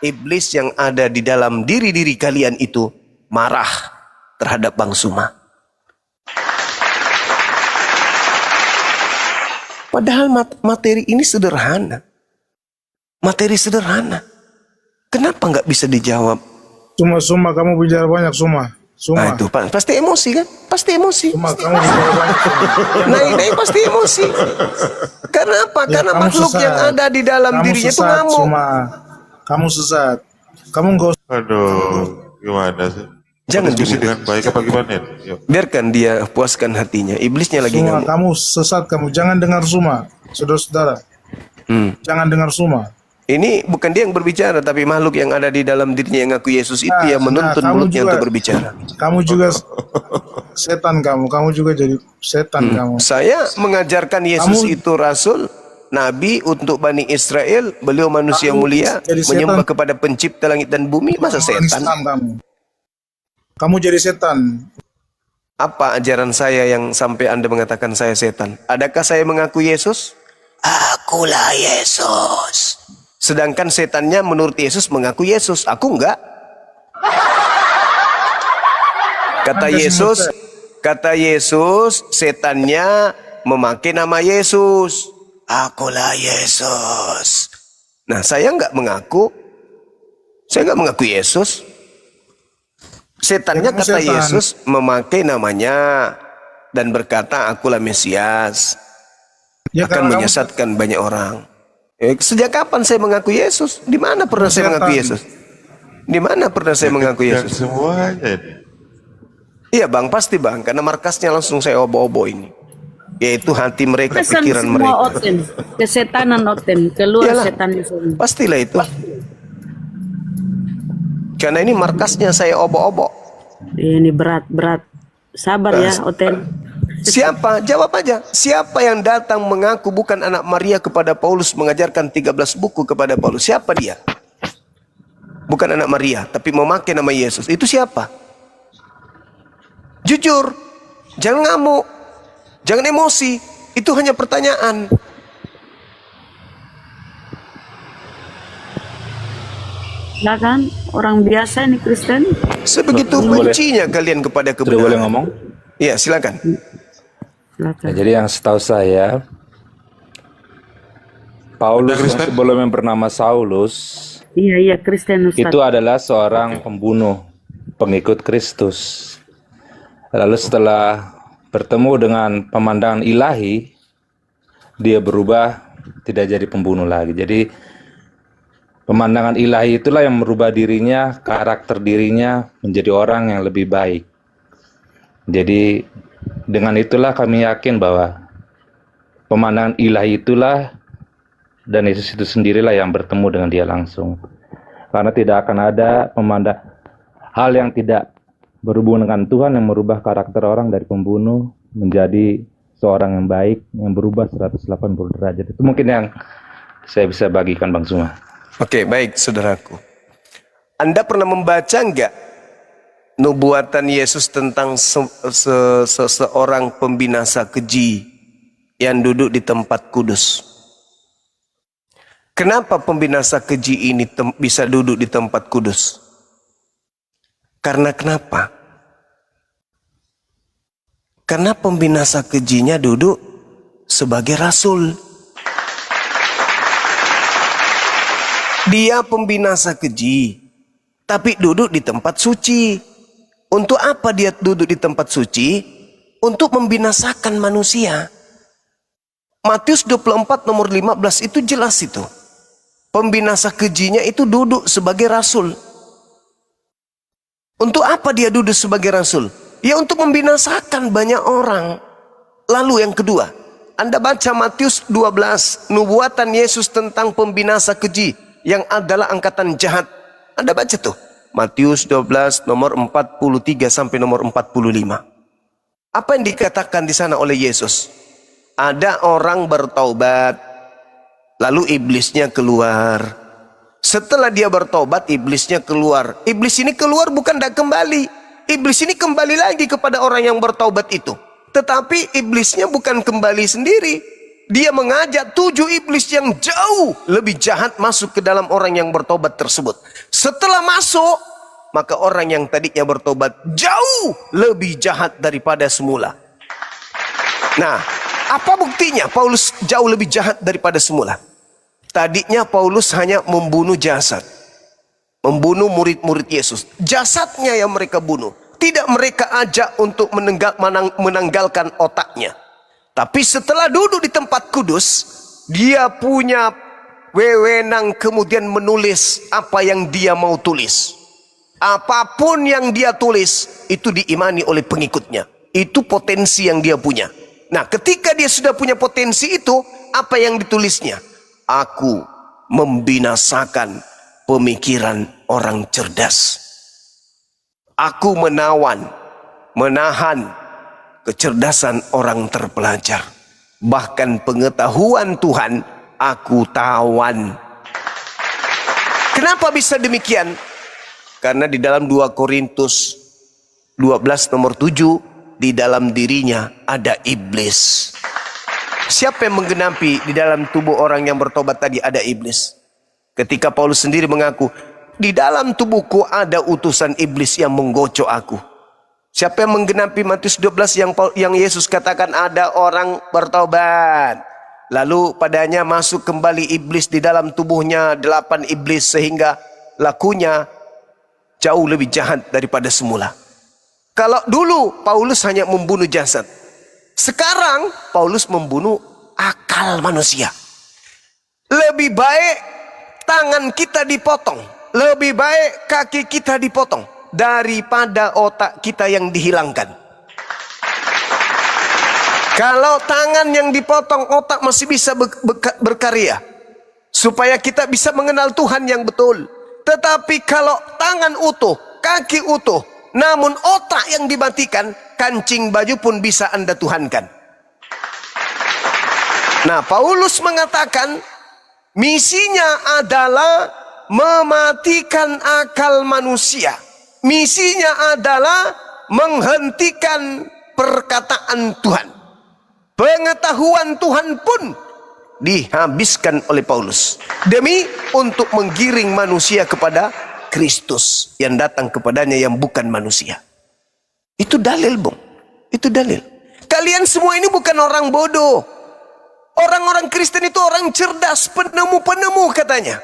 iblis yang ada di dalam diri-diri kalian itu marah terhadap Bang Suma. Padahal materi ini sederhana. Materi sederhana. Kenapa nggak bisa dijawab? Suma, kamu bicara banyak, Suma. Nah itu pasti emosi kan? Pasti emosi. Suma, kamu bicara banyak. Naik pasti emosi. Karena apa? Ya, karena makhluk sesat. yang ada di dalam Kamu dirinya itu sesat, ngamuk. Suma. Kamu sesat. Kamu nggak usah. Aduh, gimana sih? Jangan diskusi dengan baik apa gimana? Yuk. Biarkan dia puaskan hatinya. Iblisnya lagi Suma, ngamuk. kamu sesat kamu. Jangan dengar Suma, saudara-saudara. Jangan dengar Suma. Ini bukan dia yang berbicara, tapi makhluk yang ada di dalam dirinya yang ngaku Yesus itu yang menuntun kamu mulutnya juga, untuk berbicara. Kamu juga setan kamu juga jadi setan kamu. Saya mengajarkan Yesus Kamu- itu Rasul, Nabi untuk Bani Israel, beliau manusia Kamu mulia, jadi setan. menyembah kepada pencipta langit dan bumi, masa Orang setan? Islam kamu jadi setan. Apa ajaran saya yang sampai Anda mengatakan saya setan? Adakah saya mengaku Yesus? Akulah Yesus. Sedangkan setannya menurut Yesus mengaku Yesus. Aku enggak. Kata Yesus, setannya memakai nama Yesus. Akulah Yesus. Nah, saya enggak mengaku. Saya enggak mengaku Yesus. Setannya Kamu kata setan. Yesus memakai namanya dan berkata akulah Mesias. Ya, Akan kalau kamu menyesatkan banyak orang. Sejak kapan saya mengaku Yesus? Di mana pernah saya mengaku Yesus? Di mana pernah saya mengaku Yesus? Semuanya ini. Iya bang, pasti bang. Karena markasnya langsung saya obo-obo ini. Yaitu hati mereka, Pesan pikiran semua mereka. oten, kesetanan oten, keluar Iyalah. setan di sini. Pastilah itu. Karena ini markasnya saya obo-obo. Ini berat. Sabar ya oten. Siapa? Jawab aja. Siapa yang datang mengaku bukan anak Maria kepada Paulus, mengajarkan 13 buku kepada Paulus? Siapa dia? Bukan anak Maria, tapi memakai nama Yesus. Itu siapa? Jujur. Jangan ngamuk. Jangan emosi. Itu hanya pertanyaan. Ya kan? Orang biasa ini Kristen. Sebegitu bencinya kalian kepada Sudah boleh kebenaran. ngomong? Iya, silakan. Silakan. Ya, jadi yang setahu saya, Paulus yang sebelumnya bernama Saulus Iya Kristen Ustaz. itu adalah seorang pembunuh, pengikut Kristus. Lalu setelah bertemu dengan pemandangan ilahi, dia berubah tidak jadi pembunuh lagi. Jadi pemandangan ilahi itulah yang merubah dirinya, karakter dirinya menjadi orang yang lebih baik. Jadi dengan itulah kami yakin bahwa pemandangan ilahi itulah dan Yesus itu sendirilah yang bertemu dengan dia langsung. Karena tidak akan ada hal yang tidak berhubungan dengan Tuhan yang merubah karakter orang dari pembunuh menjadi seorang yang baik, yang berubah 180 derajat. Itu mungkin yang saya bisa bagikan Bang Suma. Oke, baik saudaraku. Anda pernah membaca enggak nubuatan Yesus tentang seseorang pembinasa keji yang duduk di tempat kudus? Kenapa pembinasa keji ini bisa duduk di tempat kudus? Karena kenapa? Karena pembinasa kejinya duduk sebagai rasul. Dia pembinasa keji, tapi duduk di tempat suci. Untuk apa dia duduk di tempat suci? Untuk membinasakan manusia. Matius 24 nomor 15 itu jelas itu. Pembinasa kejinya itu duduk sebagai rasul. Untuk apa dia duduk sebagai rasul? Ya untuk membinasakan banyak orang. Lalu yang kedua, Anda baca Matius 12, nubuatan Yesus tentang pembinasa keji yang adalah angkatan jahat. Anda baca tuh. Matius 12 nomor 43 sampai nomor 45. Apa yang dikatakan di sana oleh Yesus? Ada orang bertaubat, lalu iblisnya keluar. Setelah dia bertobat, iblisnya keluar. Iblis ini keluar bukan tidak kembali. Iblis ini kembali lagi kepada orang yang bertaubat itu. Tetapi iblisnya bukan kembali sendiri. dia mengajak 7 iblis yang jauh lebih jahat masuk ke dalam orang yang bertobat tersebut. Setelah masuk, maka orang yang tadinya bertobat jauh lebih jahat daripada semula. Nah, apa buktinya Paulus jauh lebih jahat daripada semula? Tadinya Paulus hanya membunuh jasad, membunuh murid-murid Yesus. Jasadnya yang mereka bunuh. Tidak mereka ajak untuk menanggalkan otaknya. Tapi setelah duduk di tempat kudus, dia punya wewenang kemudian menulis apa yang dia mau tulis. Apapun yang dia tulis, itu diimani oleh pengikutnya. Itu potensi yang dia punya. Nah, ketika dia sudah punya potensi itu, apa yang ditulisnya? Aku membinasakan pemikiran orang cerdas. Aku menahan kecerdasan orang terpelajar. Bahkan pengetahuan Tuhan aku tawan. Kenapa bisa demikian? Karena di dalam 2 Korintus 12 nomor 7, di dalam dirinya ada iblis. Siapa yang menggenapi di dalam tubuh orang yang bertobat tadi ada iblis? Ketika Paulus sendiri mengaku, di dalam tubuhku ada utusan iblis yang menggocok aku. Siapa yang menggenapi Matius 12 yang Yesus katakan ada orang bertobat, lalu padanya masuk kembali iblis di dalam tubuhnya, 8 iblis, sehingga lakunya jauh lebih jahat daripada semula. Kalau dulu Paulus hanya membunuh jasad, sekarang Paulus membunuh akal manusia. Lebih baik tangan kita dipotong, lebih baik kaki kita dipotong daripada otak kita yang dihilangkan. Kalau tangan yang dipotong, otak masih bisa berkarya supaya kita bisa mengenal Tuhan yang betul. Tetapi kalau tangan utuh, kaki utuh, namun otak yang dimatikan, kancing baju pun bisa Anda tuhankan. Nah, Paulus mengatakan misinya adalah mematikan akal manusia. Misinya adalah menghentikan perkataan Tuhan. Pengetahuan Tuhan pun dihabiskan oleh Paulus demi untuk menggiring manusia kepada Kristus yang datang kepadanya yang bukan manusia. Itu dalil, Bung. Itu dalil. Kalian semua ini bukan orang bodoh. Orang-orang Kristen itu orang cerdas, penemu-penemu katanya.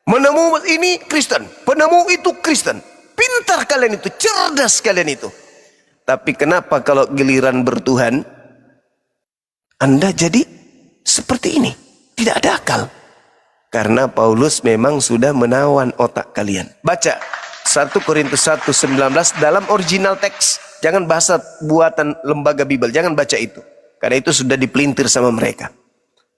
Menemu ini Kristen, penemu itu Kristen. Pintar kalian itu, cerdas kalian itu. Tapi kenapa kalau giliran bertuhan, Anda jadi seperti ini? Tidak ada akal. Karena Paulus memang sudah menawan otak kalian. Baca 1 Korintus 1:19 dalam original teks. Jangan bahasa buatan lembaga Bible, jangan baca itu. Karena itu sudah dipelintir sama mereka.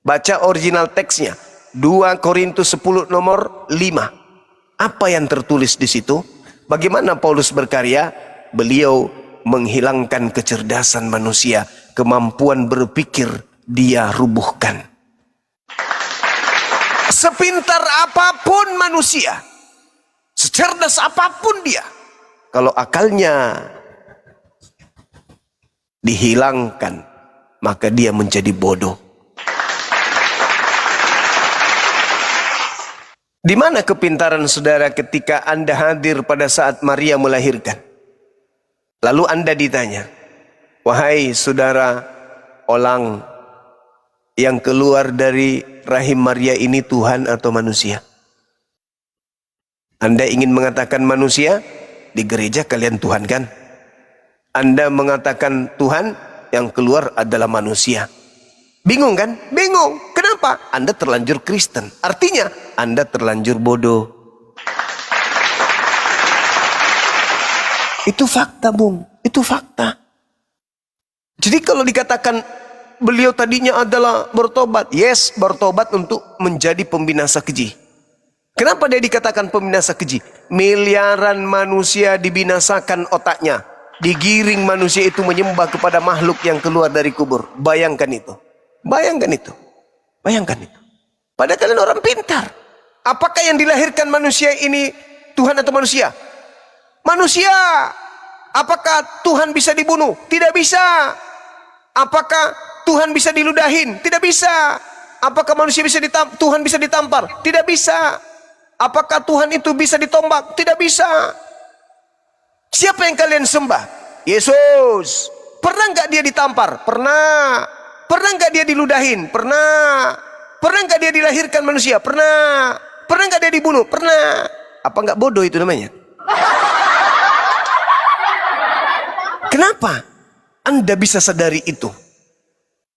Baca original teksnya. 2 Korintus 10 nomor 5. Apa yang tertulis di situ? Bagaimana Paulus berkarya? Beliau menghilangkan kecerdasan manusia. Kemampuan berpikir dia rubuhkan. Sepintar apapun manusia, secerdas apapun dia, kalau akalnya dihilangkan, maka dia menjadi bodoh. Di mana kepintaran saudara ketika Anda hadir pada saat Maria melahirkan? Lalu Anda ditanya, wahai saudara Olang, yang keluar dari rahim Maria ini Tuhan atau manusia? Anda ingin mengatakan manusia? Di gereja kalian Tuhan kan? Anda mengatakan Tuhan, yang keluar adalah manusia. Bingung kan? Bingung. Kenapa? Anda terlanjur Kristen. Artinya Anda terlanjur bodoh. Itu fakta, Bung. Itu fakta. Jadi kalau dikatakan beliau tadinya adalah bertobat. Yes, bertobat untuk menjadi pembinasa keji. Kenapa dia dikatakan pembinasa keji? Miliaran manusia dibinasakan otaknya. Digiring manusia itu menyembah kepada makhluk yang keluar dari kubur. Bayangkan itu. Bayangkan itu. Bayangkan itu. Padahal kalian orang pintar. Apakah yang dilahirkan manusia ini Tuhan atau manusia? Manusia. Apakah Tuhan bisa dibunuh? Tidak bisa. Apakah Tuhan bisa diludahin? Tidak bisa. Apakah manusia bisa Tuhan bisa ditampar? Tidak bisa. Apakah Tuhan itu bisa ditombak? Tidak bisa. Siapa yang kalian sembah? Yesus. Pernah nggak dia ditampar? Pernah. Pernah nggak dia diludahin? Pernah. Pernah nggak dia dilahirkan manusia? Pernah. Pernah nggak dia dibunuh? Pernah. Apa nggak bodoh itu namanya? Kenapa Anda bisa sadari itu?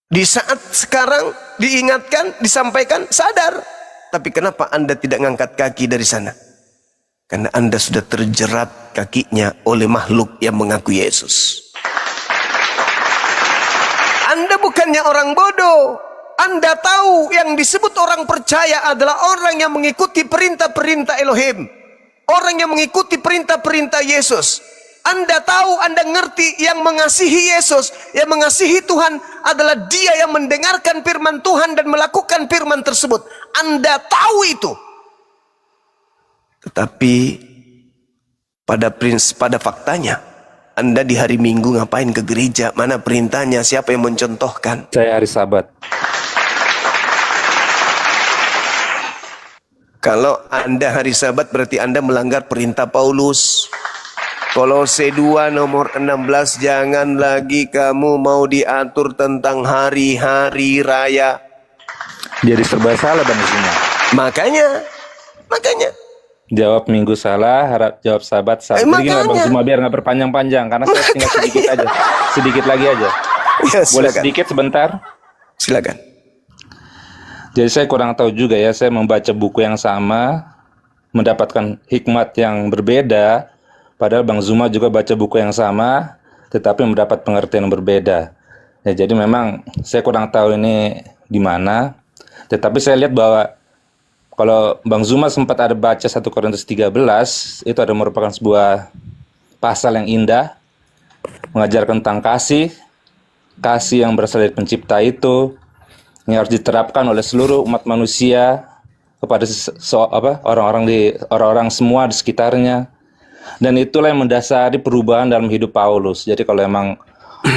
Di saat sekarang diingatkan, disampaikan, sadar. Tapi kenapa Anda tidak ngangkat kaki dari sana? Karena Anda sudah terjerat kakinya oleh makhluk yang mengaku Yesus. Anda bukannya orang bodoh. Anda tahu yang disebut orang percaya adalah orang yang mengikuti perintah-perintah Elohim. Orang yang mengikuti perintah-perintah Yesus. Anda tahu, Anda ngerti, yang mengasihi Yesus, yang mengasihi Tuhan adalah dia yang mendengarkan firman Tuhan dan melakukan firman tersebut. Anda tahu itu. Tetapi pada faktanya, Anda di hari Minggu ngapain ke gereja? Mana perintahnya? Siapa yang mencontohkan? Saya hari Sabat. Kalau Anda hari Sabat berarti Anda melanggar perintah Paulus. Kolose 2 nomor 16, jangan lagi kamu mau diatur tentang hari-hari raya. Jadi serba salah Bang Zuma. Makanya. Jawab Minggu salah, harap jawab Sabat salah. Jadi gini Bang Zuma, biar nggak berpanjang-panjang, karena saya tinggal sedikit aja. Sedikit lagi aja. Ya, Boleh sedikit sebentar? Silakan. Jadi saya kurang tahu juga ya, saya membaca buku yang sama, mendapatkan hikmat yang berbeda. Padahal Bang Zuma juga baca buku yang sama, tetapi mendapat pengertian yang berbeda. Ya, jadi memang saya kurang tahu ini di mana. Tetapi saya lihat bahwa kalau Bang Zuma sempat ada baca 1 Korintus 13, itu ada merupakan sebuah pasal yang indah, mengajarkan tentang kasih yang berasal dari pencipta itu, yang harus diterapkan oleh seluruh umat manusia kepada orang-orang semua di sekitarnya. Dan itulah yang mendasari perubahan dalam hidup Paulus. Jadi kalau emang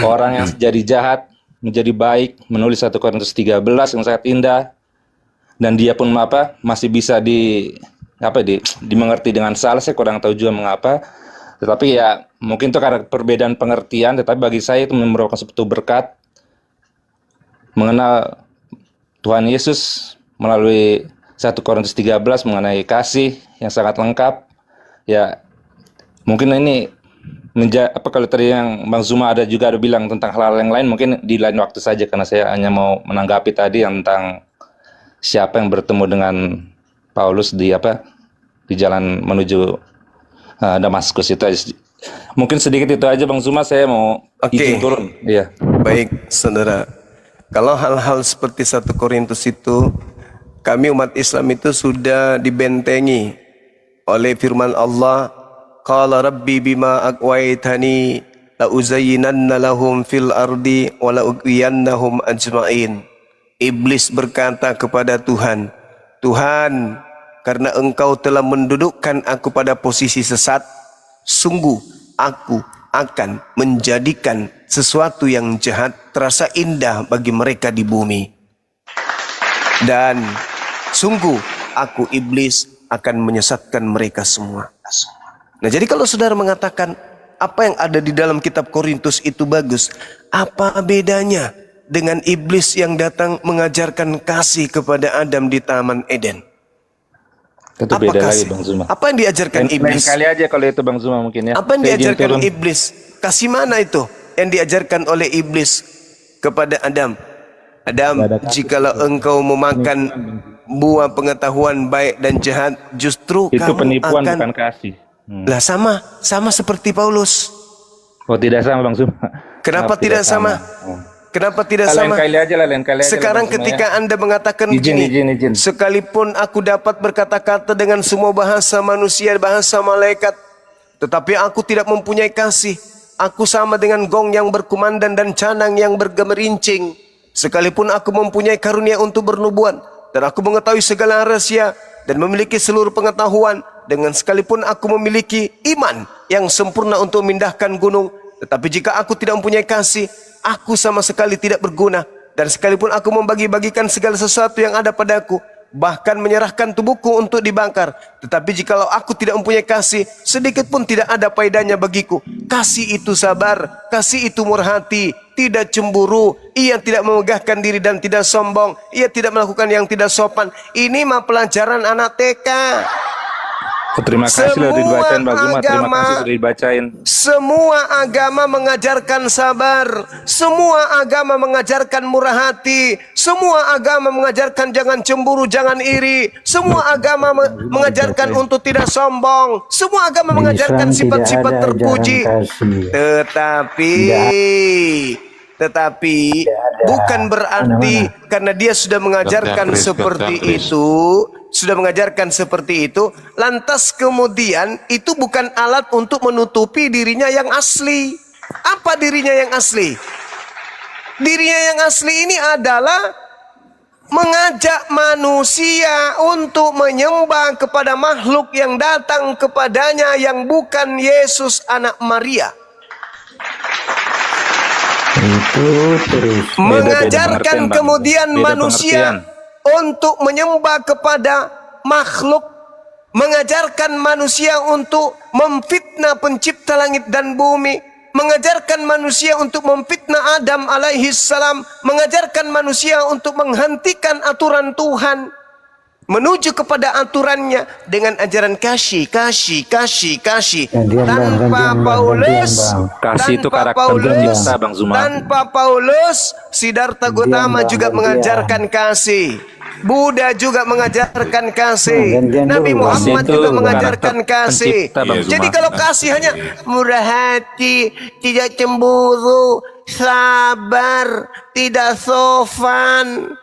orang yang jadi jahat menjadi baik, menulis 1 Korintus 13 yang sangat indah, dan dia pun masih bisa dimengerti dengan salah. Saya kurang tahu juga mengapa. Tetapi ya mungkin itu karena perbedaan pengertian, tetapi bagi saya itu merupakan suatu berkat mengenal Tuhan Yesus melalui 1 Korintus 13 mengenai kasih yang sangat lengkap. Ya, mungkin ini kalau tadi yang Bang Zuma ada bilang tentang hal-hal yang lain, mungkin di lain waktu saja, karena saya hanya mau menanggapi tadi tentang siapa yang bertemu dengan Paulus di jalan menuju Damaskus itu aja. Mungkin sedikit itu aja Bang Zuma, saya mau izin turun. Iya. Baik, saudara. Kalau hal-hal seperti 1 Korintus itu, kami umat Islam itu sudah dibentengi oleh firman Allah. Qala rabbi bima aqwaitani la uzayyinanna lahum fil ardi wa la ughwiyannahum ajma'in. Iblis berkata kepada Tuhan, Tuhan, karena engkau telah mendudukkan aku pada posisi sesat, sungguh aku akan menjadikan sesuatu yang jahat terasa indah bagi mereka di bumi. Dan sungguh aku iblis akan menyesatkan mereka semua. Nah, jadi kalau saudara mengatakan apa yang ada di dalam kitab Korintus itu bagus, apa bedanya dengan iblis yang datang mengajarkan kasih kepada Adam di Taman Eden? Itu beda lagi Bang Zuma. Apa yang diajarkan iblis? Lain kali aja kalau itu Bang Zuma mungkin ya. Apa yang diajarkan iblis? Kasih mana itu yang diajarkan oleh iblis kepada Adam? Adam, jikalau engkau memakan buah pengetahuan baik dan jahat, justru itu kamu penipuan, akan... bukan kasih. Lah sama seperti Paulus. Oh, tidak sama Bang Zuma. Kenapa tidak sama? Kenapa tidak sama? Lain kali aja. Sekarang ketika Anda mengatakan begini, izin. sekalipun aku dapat berkata-kata dengan semua bahasa manusia, bahasa malaikat, tetapi aku tidak mempunyai kasih. Aku sama dengan gong yang berkumandang dan canang yang bergemerincing. Sekalipun aku mempunyai karunia untuk bernubuat, dan aku mengetahui segala rahasia dan memiliki seluruh pengetahuan, dengan sekalipun aku memiliki iman yang sempurna untuk memindahkan gunung, tetapi jika aku tidak mempunyai kasih, aku sama sekali tidak berguna. Dan sekalipun aku membagi-bagikan segala sesuatu yang ada padaku, bahkan menyerahkan tubuhku untuk dibakar, tetapi jikalau aku tidak mempunyai kasih, sedikit pun tidak ada faedahnya bagiku. Kasih itu sabar, kasih itu murah hati, tidak cemburu, ia tidak memegahkan diri dan tidak sombong, ia tidak melakukan yang tidak sopan. Ini mah pelajaran anak TK. Oh, terima kasih sudah dibacain Bang Zuma. Terima agama- kasih sudah dibacain. Semua agama mengajarkan sabar, semua agama mengajarkan murah hati, semua agama mengajarkan jangan cemburu, jangan iri, semua agama mengajarkan untuk tidak sombong, semua agama mengajarkan sifat-sifat terpuji. Tetapi bukan berarti karena dia sudah mengajarkan seperti itu, lantas kemudian itu bukan alat untuk menutupi dirinya yang asli. Apa dirinya yang asli? Dirinya yang asli ini adalah mengajak manusia untuk menyembah kepada makhluk yang datang kepadanya yang bukan Yesus anak Maria. Itu terus. Mengajarkan Bang. kemudian Beda manusia untuk menyembah kepada makhluk, mengajarkan manusia untuk memfitnah pencipta langit dan bumi, mengajarkan manusia untuk memfitnah Adam alaihi salam, mengajarkan manusia untuk menghentikan aturan Tuhan, menuju kepada aturannya dengan ajaran kasih. Tanpa Paulus, Kasih itu karakter pencipta, Bang Zuma. tanpa Paulus, Siddhartha Gautama juga mengajarkan kasih. Buddha juga mengajarkan kasih. Nabi Muhammad Kasih itu juga mengajarkan karakter kasih. pencipta, Bang Zuma. Jadi kalau kasih hanya murah hati, tidak cemburu, sabar, tidak sopan,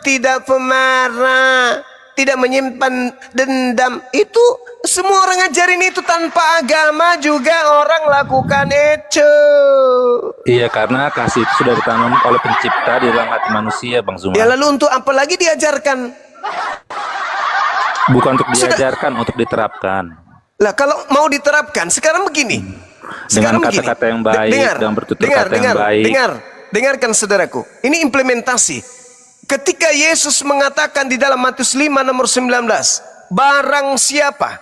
tidak pemarah, tidak menyimpan dendam, itu semua orang ngajarin itu tanpa agama juga orang lakukan itu. Iya, karena kasih itu sudah ditanam oleh pencipta di dalam hati manusia, Bang Zuma. Ya lalu untuk apa lagi diajarkan? Bukan untuk diajarkan, untuk diterapkan. Lah kalau mau diterapkan sekarang begini. Dengan kata-kata yang baik, dengan bertutur kata yang baik. Dengarkan saudaraku. Ini implementasi. Ketika Yesus mengatakan di dalam Matius 5 nomor 19, barang siapa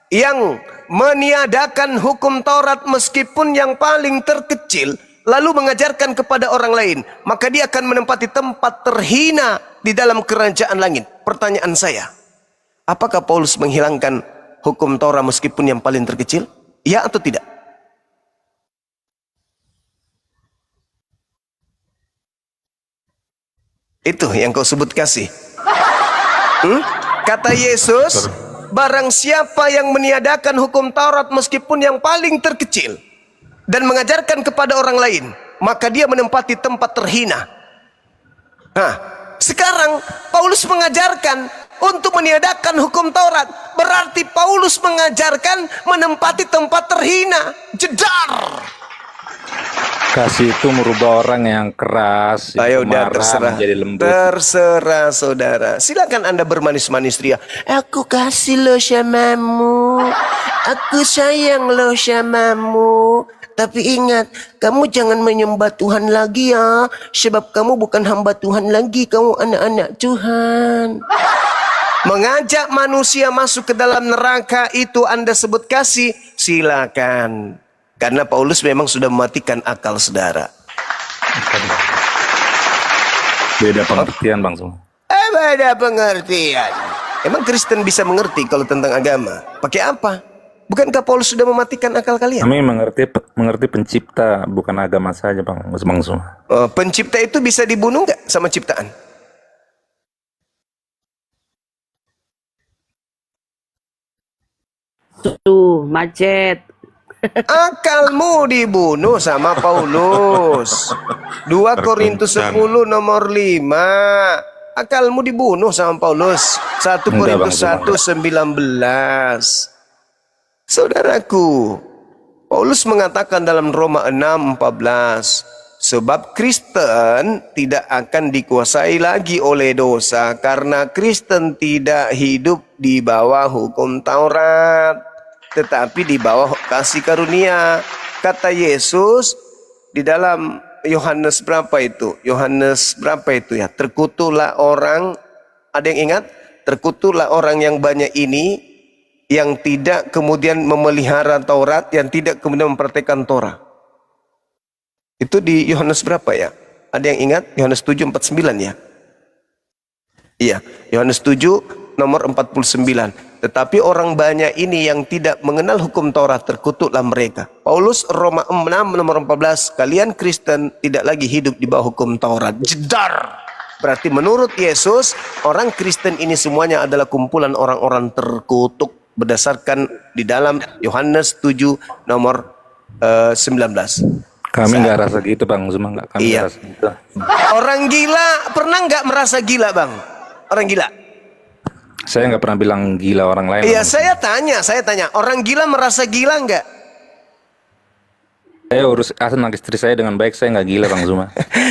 yang meniadakan hukum Taurat meskipun yang paling terkecil, lalu mengajarkan kepada orang lain, maka dia akan menempati tempat terhina di dalam kerajaan langit. Pertanyaan saya, apakah Paulus menghilangkan hukum Taurat meskipun yang paling terkecil? Ya atau tidak? Itu yang kau sebut kasih. Kata Yesus, barang siapa yang meniadakan hukum Taurat meskipun yang paling terkecil dan mengajarkan kepada orang lain, maka dia menempati tempat terhina. Nah, sekarang Paulus mengajarkan untuk meniadakan hukum Taurat, berarti Paulus mengajarkan menempati tempat terhina. Jedar. Kasih itu merubah orang yang keras, Ayo yang udah marah terserah. menjadi lembut. Terserah saudara. Silakan Anda bermanis-manis ria. Aku kasih lo samamu. Aku sayang lo samamu. Tapi ingat, kamu jangan menyembah Tuhan lagi ya. Sebab kamu bukan hamba Tuhan lagi. Kamu anak-anak Tuhan. Mengajak manusia masuk ke dalam neraka itu Anda sebut kasih. Silakan. Karena Paulus memang sudah mematikan akal saudara. Beda pengertian, Bang Zuma. Beda pengertian. Emang Kristen bisa mengerti kalau tentang agama? Pakai apa? Bukankah Paulus sudah mematikan akal kalian? Kami mengerti pencipta, bukan agama saja, Bang Zuma. Pencipta itu bisa dibunuh nggak sama ciptaan? Tuh, macet. Akalmu dibunuh sama Paulus. 2 Korintus 10 nomor 5. Akalmu dibunuh sama Paulus. 1 Korintus 1 19. Saudaraku, Paulus mengatakan dalam Roma 6 14, sebab Kristen tidak akan dikuasai lagi oleh dosa karena Kristen tidak hidup di bawah hukum Taurat, tetapi di bawah kasih karunia. Kata Yesus di dalam Yohanes berapa itu? Yohanes berapa itu ya? Terkutuklah orang, ada yang ingat? Terkutuklah orang yang banyak ini, yang tidak kemudian memelihara Taurat, yang tidak kemudian mempraktikkan Torah. Itu di Yohanes berapa ya? Ada yang ingat? Yohanes 7:49 ya? Iya, Yohanes 7 nomor 49. Tetapi orang banyak ini yang tidak mengenal hukum Taurat, terkutuklah mereka. Paulus Roma 6 nomor 14, kalian Kristen tidak lagi hidup di bawah hukum Taurat. Jedar. Berarti menurut Yesus, orang Kristen ini semuanya adalah kumpulan orang-orang terkutuk berdasarkan di dalam Yohanes 7 nomor 19. Kami nggak rasa gitu Bang Zuma, nggak. Kami nggak Iya. rasa gitu. Orang gila pernah nggak merasa gila, Bang? Orang gila. Saya nggak pernah bilang gila orang lain. Iya, Bang. saya tanya, orang gila merasa gila nggak? Saya urus anak istri saya dengan baik, saya nggak gila Bang Zuma.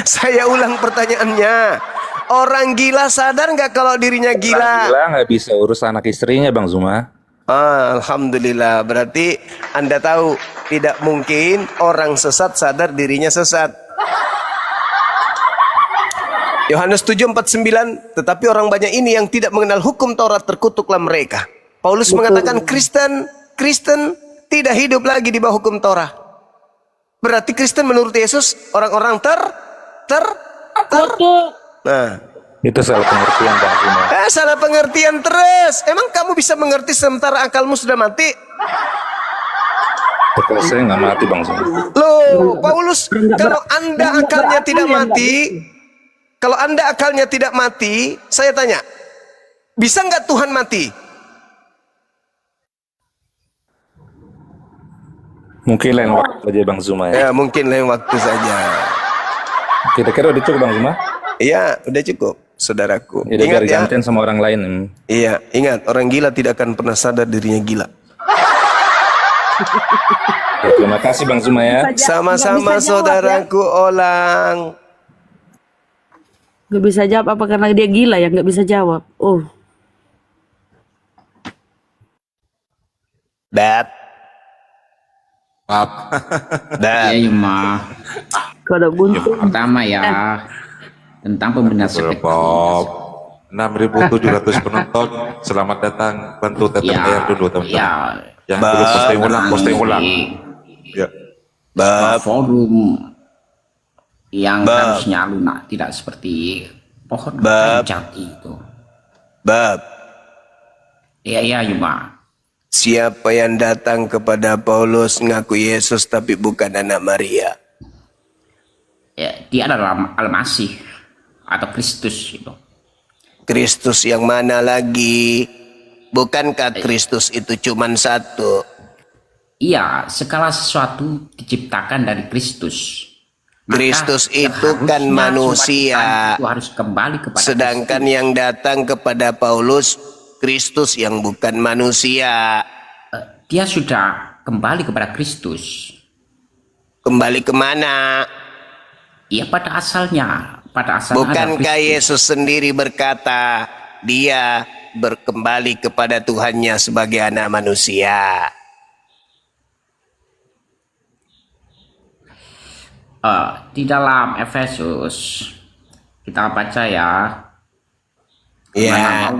Saya ulang pertanyaannya. Orang gila sadar nggak kalau dirinya Orang gila? gila nggak bisa urus anak istrinya Bang Zuma. Alhamdulillah, berarti Anda tahu tidak mungkin orang sesat sadar dirinya sesat. Yohanes 7:49, tetapi orang banyak ini yang tidak mengenal hukum Taurat, terkutuklah mereka. Paulus mengatakan Kristen tidak hidup lagi di bawah hukum Taurat. Berarti Kristen menurut Yesus orang-orang Kutuk. Nah, Itu salah pengertian Bang Zuma. salah pengertian terus. Emang kamu bisa mengerti sementara akalmu sudah mati? Kalau saya nggak mati Bang Zuma. Loh, Paulus, kalau Anda akalnya tidak mati, kalau Anda akalnya tidak mati, saya tanya, bisa nggak Tuhan mati? Mungkin lain waktu aja Bang Zuma ya. Ya, mungkin lain waktu saja. Kira-kira udah cukup Bang Zuma? Iya, udah cukup, saudaraku. Jadi biar Ingat ya, gantian sama orang lain. iya, ingat, orang gila tidak akan pernah sadar dirinya gila. Ya, terima kasih Bang Zuma ya. Sama-sama Nggak bisa jawab, saudaraku Olang. Gak bisa jawab apa karena dia gila ya, nggak bisa jawab. Oh, Bab, Maaf. bab. Ya Yuma, kalau buntu. pertama ya tentang pembinaan Bob. 6.700 penonton. Selamat datang. Bantu tetap bayar dulu teman-teman. ya, Yang dulu posting ulang. Ya. Bab, forum yang Bab. harusnya lunak, tidak seperti pohon Bab. kayu jati itu. bab. Ya Yuma, Siapa yang datang kepada Paulus ngaku Yesus tapi bukan anak Maria? ya, dia adalah Almasih atau Kristus itu. Kristus yang mana lagi? Bukankah Kristus itu cuman satu? Iya, segala sesuatu diciptakan dari Kristus. Maka Kristus itu kan seharusnya manusia. semua itu harus kembali kepada Sedangkan Kristus. yang datang kepada Paulus, Kristus yang bukan manusia. Dia sudah kembali kepada Kristus. Kembali kemana? Ya pada asalnya, pada asalnya ada Bukankah Kristus. Yesus sendiri berkata, dia berkembali kepada Tuhannya sebagai anak manusia? Di dalam Efesus kita baca ya. Ya,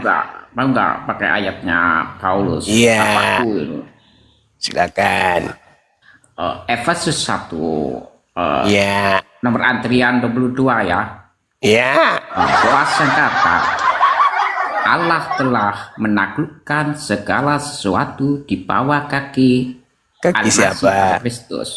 Mau nggak pakai ayatnya Paulus? Iya. Apaku itu. silakan. Efesus 1 Ya, nomor antrian 22 ya. ya. Kuasa kata Allah telah menaklukkan segala sesuatu di bawah kaki Kaki Almasih siapa? Kristus.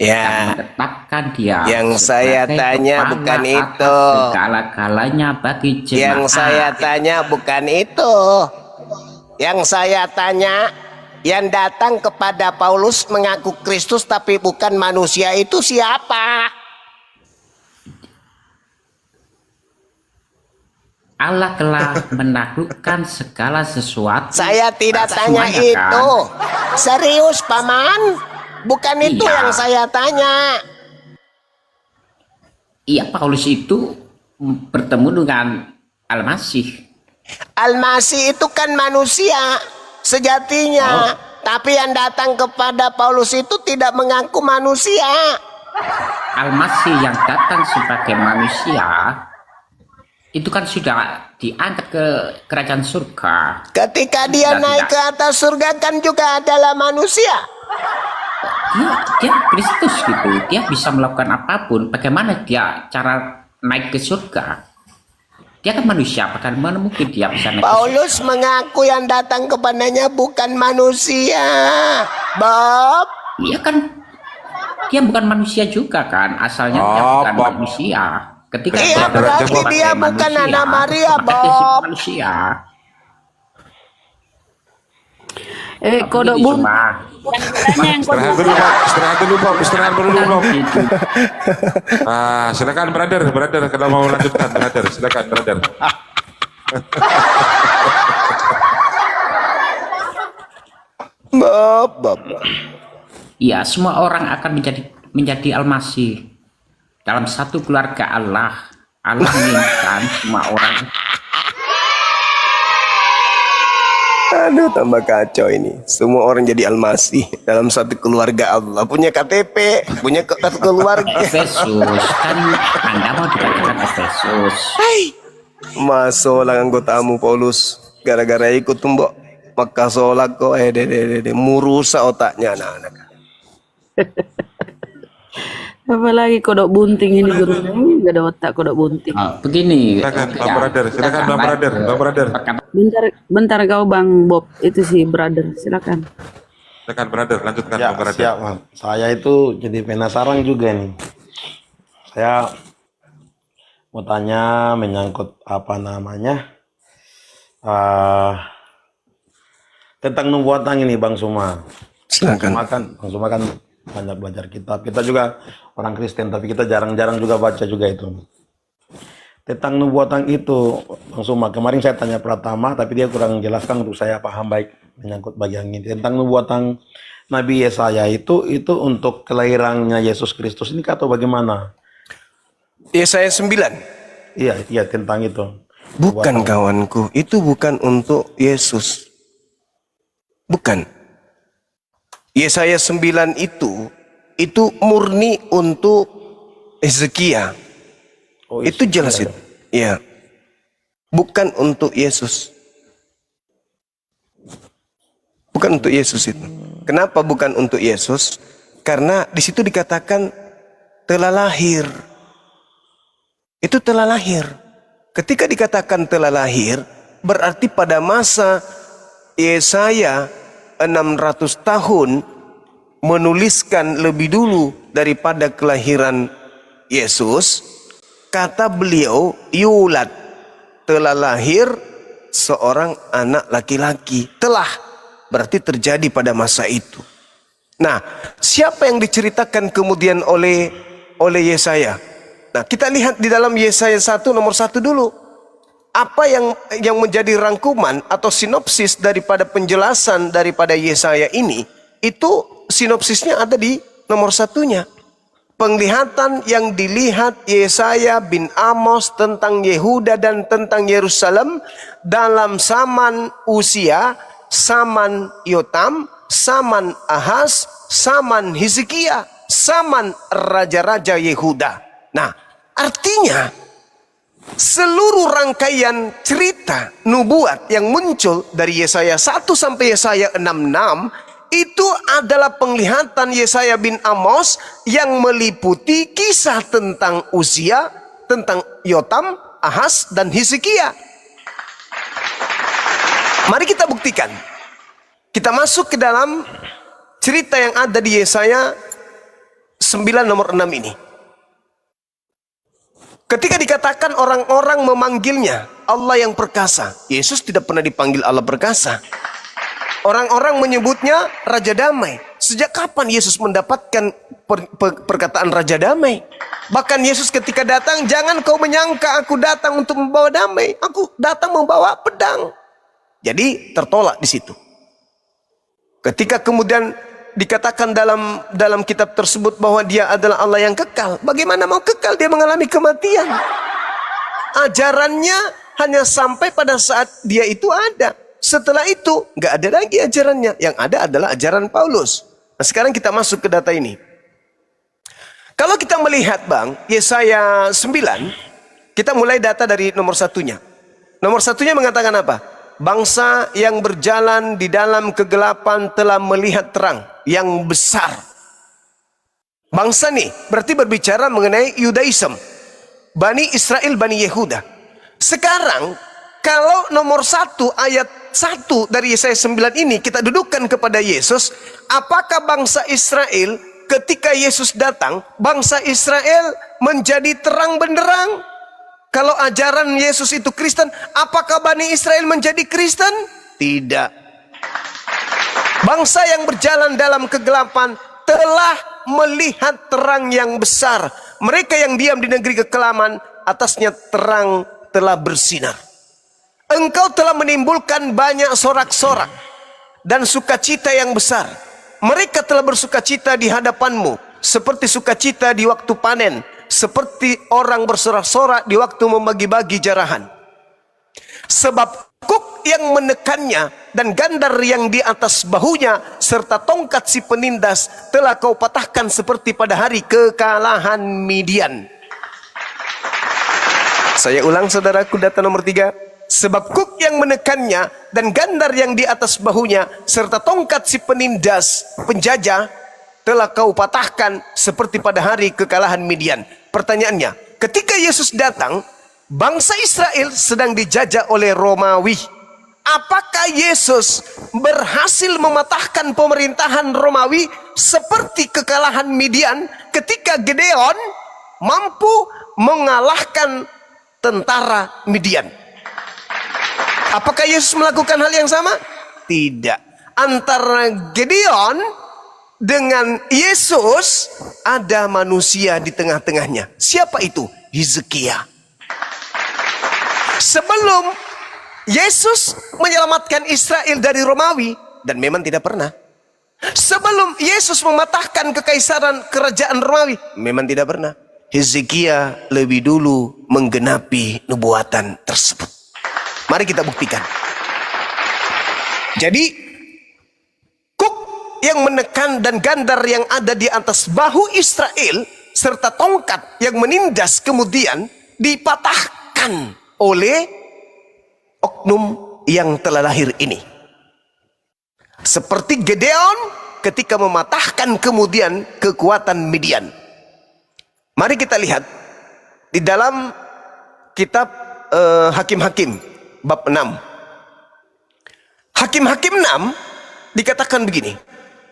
Ya, Menetapkan dia Yang saya sebagai tanya kepala bukan atas itu. segala-galanya bagi jemaat. Yang saya tanya bukan itu. Yang saya tanya, yang datang kepada Paulus mengaku Kristus tapi bukan manusia itu siapa? Allah telah menaklukkan segala sesuatu. Saya tidak Atas tanya semuanya, itu. kan? Serius, Paman? Bukan itu Iya. yang saya tanya. Iya, Paulus itu bertemu dengan Almasih. Almasih itu kan manusia sejatinya. Tapi yang datang kepada Paulus itu tidak mengaku manusia. Al-Masih yang datang sebagai manusia itu kan sudah diangkat ke kerajaan surga. Ketika dia Sudah naik ke tidak- atas surga kan juga adalah manusia. dia Kristus gitu, dia bisa melakukan apapun. Bagaimana dia cara naik ke surga? Dia kan manusia, bagaimana mungkin dia bisa naik ke surga? Paulus mengaku yang datang kepadanya bukan manusia. Bob, Iya kan, dia bukan manusia juga kan, asalnya dia Oh, bukan Bob. manusia. Ketika Iya, dia berarti sebagai dia bukan anak Maria, maka dia Bob. manusia. Kodok Begitu, bunting. Mbak. Tanya yang Istirahat kodok dulu, Bob. Istirahat dulu, Bob. Istirahat dulu, Bob. Gitu. Silakan, brother. Brother, kalau mau lanjutkan, brother. Silakan, brother. Bob. Iya, semua orang akan menjadi Al-Masih dalam satu keluarga Allah. Allah menginginkan semua orang. Aduh, tambah kacau ini. Semua orang jadi Al-Masih dalam satu keluarga Allah. Punya KTP, punya keluarga. Efesus kan Anda mau dikatakan Efesus. Hai, masuk lah anggotamu Paulus. Gara-gara ikut tumbok maka sholat kok murusa otaknya anak-anak. Apalagi kodok bunting ini guru. Gak ada otak kodok bunting. Begini. Silakan, Bang Brother. Silakan, Bang Brother. Bang Brother. Bentar kau Bang Bob, itu sih brother, silakan. Silakan, brother. Lanjutkan, Ya, Bang Brother. siap, Mas. Saya itu jadi penasaran juga nih. Saya mau tanya menyangkut apa namanya tentang nubuatan ini, Bang Suma. Silakan. Bang Suma kan banyak belajar kitab. Kita juga orang Kristen, tapi kita jarang-jarang juga baca juga itu. Tentang nubuatan itu, Bang Suma, kemarin saya tanya Pratama, tapi dia kurang jelaskan untuk saya paham baik menyangkut bagian ini. Tentang nubuatan Nabi Yesaya itu untuk kelahirannya Yesus Kristus ini atau bagaimana? Yesaya 9. Iya tentang itu. Bukan kawanku, itu bukan untuk Yesus. Bukan. Yesaya 9 itu murni untuk Hezekia. Oh, Itu jelas itu. Iya. Bukan untuk Yesus. Bukan untuk Yesus itu. Kenapa bukan untuk Yesus? Karena di situ dikatakan telah lahir. Itu telah lahir. Ketika dikatakan telah lahir, berarti pada masa Yesaya 600 tahun menuliskan lebih dulu daripada kelahiran Yesus, kata beliau yulad, telah lahir seorang anak laki-laki. Telah berarti terjadi pada masa itu. Nah, siapa yang diceritakan kemudian oleh Yesaya? Nah, kita lihat di dalam Yesaya 1 nomor 1 dulu. Apa yang menjadi rangkuman atau sinopsis daripada penjelasan daripada Yesaya ini, itu sinopsisnya ada di nomor 1-nya. Penglihatan yang dilihat Yesaya bin Amos tentang Yehuda dan tentang Yerusalem dalam zaman Usia, zaman Yotam, zaman Ahaz, zaman Hezekia, zaman raja-raja Yehuda. Nah, artinya seluruh rangkaian cerita nubuat yang muncul dari Yesaya 1 sampai Yesaya 66 itu adalah penglihatan Yesaya bin Amos yang meliputi kisah tentang Usia, tentang Yotam, Ahaz, dan Hezekia. Mari kita buktikan. Kita masuk ke dalam cerita yang ada di Yesaya 9 nomor 6 ini. Ketika dikatakan orang-orang memanggilnya Allah yang perkasa, Yesus tidak pernah dipanggil Allah perkasa. Orang-orang menyebutnya Raja Damai. Sejak kapan Yesus mendapatkan perkataan Raja Damai? Bahkan Yesus ketika datang, jangan kau menyangka aku datang untuk membawa damai. Aku datang membawa pedang. Jadi tertolak di situ. Ketika kemudian dikatakan dalam kitab tersebut bahwa dia adalah Allah yang kekal, bagaimana mau kekal dia mengalami kematian? Ajarannya hanya sampai pada saat dia itu ada. Setelah itu nggak ada lagi ajarannya. Yang ada adalah ajaran Paulus. Nah, sekarang kita masuk ke data ini. Kalau kita melihat Bang, Yesaya 9, kita mulai data dari nomor satunya. Nomor satunya mengatakan apa? Bangsa yang berjalan di dalam kegelapan telah melihat terang yang besar. Bangsa nih berarti berbicara mengenai Yudaism, Bani Israel, Bani Yehuda. Sekarang kalau nomor 1 ayat 1 dari Yesaya 9 ini kita dudukkan kepada Yesus, apakah bangsa Israel ketika Yesus datang, bangsa Israel menjadi terang benderang? Kalau ajaran Yesus itu Kristen, apakah Bani Israel menjadi Kristen? Tidak. Bangsa yang berjalan dalam kegelapan telah melihat terang yang besar. Mereka yang diam di negeri kekelaman, atasnya terang telah bersinar. Engkau telah menimbulkan banyak sorak-sorak dan sukacita yang besar. Mereka telah bersukacita di hadapanmu, seperti sukacita di waktu panen, seperti orang bersorak-sorak di waktu membagi-bagi jarahan. Sebab kuk yang menekannya dan gandar yang di atas bahunya serta tongkat si penindas telah kau patahkan seperti pada hari kekalahan Midian. Saya ulang saudaraku, data nomor 3. Sebab kuk yang menekannya dan gandar yang di atas bahunya serta tongkat si penindas penjajah telah kau patahkan seperti pada hari kekalahan Midian. Pertanyaannya, ketika Yesus datang, bangsa Israel sedang dijajah oleh Romawi. Apakah Yesus berhasil mematahkan pemerintahan Romawi seperti kekalahan Midian ketika Gideon mampu mengalahkan tentara Midian? Apakah Yesus melakukan hal yang sama? Tidak. Antara Gideon dengan Yesus ada manusia di tengah-tengahnya. Siapa itu? Hizkia. Sebelum Yesus menyelamatkan Israel dari Romawi, dan memang tidak pernah. Sebelum Yesus mematahkan kekaisaran kerajaan Romawi, memang tidak pernah. Hizkia lebih dulu menggenapi nubuatan tersebut. Mari kita buktikan. Jadi kuk yang menekan dan gandar yang ada di atas bahu Israel serta tongkat yang menindas kemudian dipatahkan oleh oknum yang telah lahir ini. Seperti Gideon ketika mematahkan kemudian kekuatan Midian. Mari kita lihat di dalam kitab Hakim-Hakim bab 6. Hakim-Hakim 6 dikatakan begini.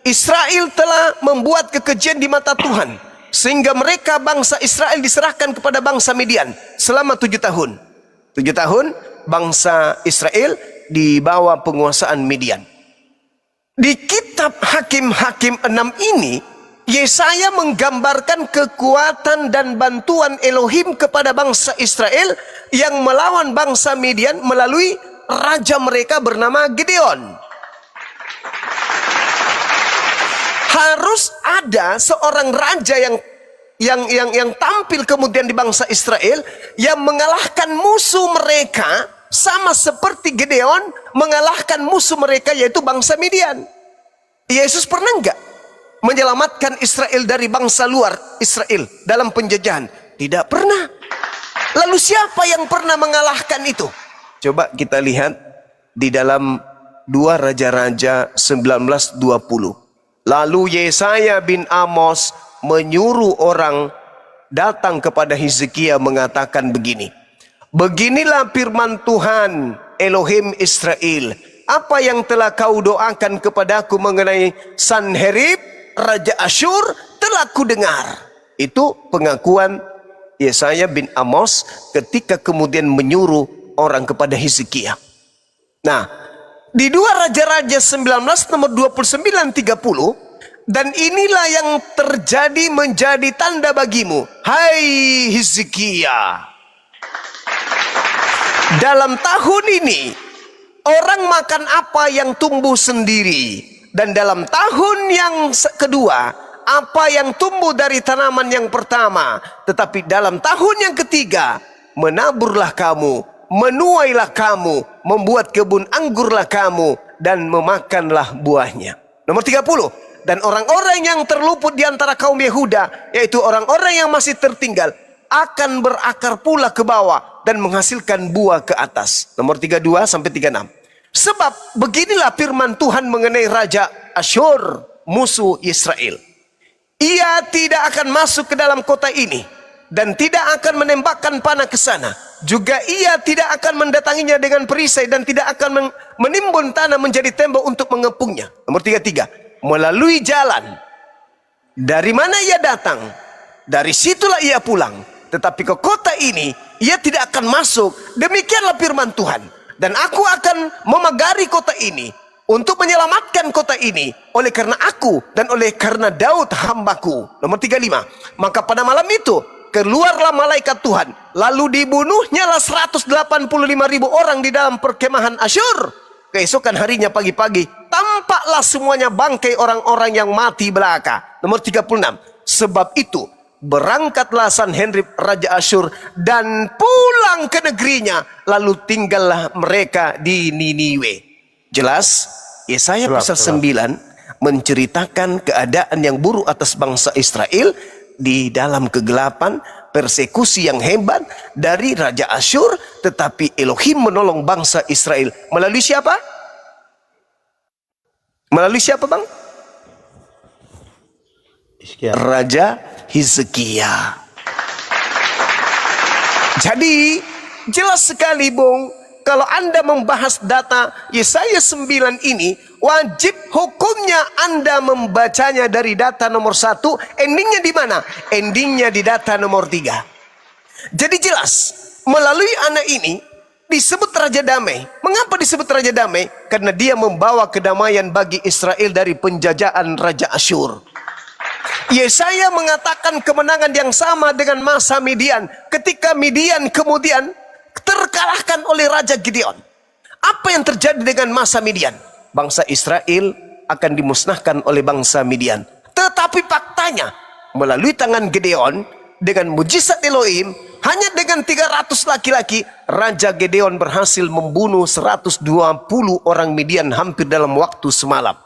Israel telah membuat kekejian di mata Tuhan, sehingga mereka bangsa Israel diserahkan kepada bangsa Midian selama 7 tahun. 7 tahun bangsa Israel di bawah penguasaan Midian. Di kitab Hakim-Hakim 6 ini, Yesaya menggambarkan kekuatan dan bantuan Elohim kepada bangsa Israel yang melawan bangsa Midian melalui raja mereka bernama Gideon. Harus ada seorang raja yang tampil kemudian di bangsa Israel yang mengalahkan musuh mereka, sama seperti Gideon mengalahkan musuh mereka yaitu bangsa Midian. Yesus pernah enggak menyelamatkan Israel dari bangsa luar Israel dalam penjajahan? Tidak pernah. Lalu siapa yang pernah mengalahkan itu? Coba kita lihat di dalam 2 Raja-Raja 19:20. Lalu Yesaya bin Amos menyuruh orang datang kepada Hizkia mengatakan begini. Beginilah firman Tuhan Elohim Israel. Apa yang telah kau doakan kepadaku mengenai Sanherib Raja Asyur telah kudengar. Itu pengakuan Yesaya bin Amos ketika kemudian menyuruh orang kepada Hizkia. Nah, di 2 Raja-Raja 19 nomor 29-30, dan inilah yang terjadi menjadi tanda bagimu, hai Hizkia. Dalam tahun ini orang makan apa yang tumbuh sendiri, dan dalam tahun yang kedua apa yang tumbuh dari tanaman yang pertama. Tetapi dalam tahun yang ketiga menaburlah kamu, menuailah kamu, membuat kebun anggurlah kamu, dan memakanlah buahnya. Nomor 30. Dan orang-orang yang terluput di antara kaum Yehuda, yaitu orang-orang yang masih tertinggal, akan berakar pula ke bawah dan menghasilkan buah ke atas. Nomor 32 sampai 36. Sebab beginilah firman Tuhan mengenai Raja Asyur, musuh Israel. Ia tidak akan masuk ke dalam kota ini dan tidak akan menembakkan panah ke sana. Juga ia tidak akan mendatanginya dengan perisai dan tidak akan menimbun tanah menjadi tembok untuk mengepungnya. Nomor 33. Melalui jalan dari mana ia datang, dari situlah ia pulang. Tetapi ke kota ini ia tidak akan masuk. Demikianlah firman Tuhan. Dan aku akan memagari kota ini untuk menyelamatkan kota ini oleh karena aku dan oleh karena Daud hambaku. Nomor 35. Maka pada malam itu keluarlah malaikat Tuhan, lalu dibunuhnyalah 185.000 orang di dalam perkemahan Asyur. Keesokan harinya pagi-pagi tampaklah semuanya bangkai orang-orang yang mati belaka. Nomor 36. Sebab itu berangkatlah Sanherib Raja Asyur dan pulang ke negerinya, lalu tinggallah mereka di Niniwe. Jelas? Yesaya pasal 9 menceritakan keadaan yang buruk atas bangsa Israel di dalam kegelapan, persekusi yang hebat dari Raja Asyur, tetapi Elohim menolong bangsa Israel. Melalui siapa? Melalui siapa, Bang? Raja Hizkia. Jadi jelas sekali, Bung, kalau Anda membahas data Yesaya 9 ini, wajib hukumnya Anda membacanya dari data nomor 1. Endingnya di mana? Endingnya di data nomor 3. Jadi jelas, melalui anak ini disebut Raja Damai. Mengapa disebut Raja Damai? Karena dia membawa kedamaian bagi Israel dari penjajahan Raja Asyur. Yesaya mengatakan kemenangan yang sama dengan masa Midian, ketika Midian kemudian terkalahkan oleh Raja Gideon. Apa yang terjadi dengan masa Midian? Bangsa Israel akan dimusnahkan oleh bangsa Midian. Tetapi faktanya, melalui tangan Gideon, dengan mujizat Elohim, hanya dengan 300 laki-laki, Raja Gideon berhasil membunuh 120 orang Midian hampir dalam waktu semalam.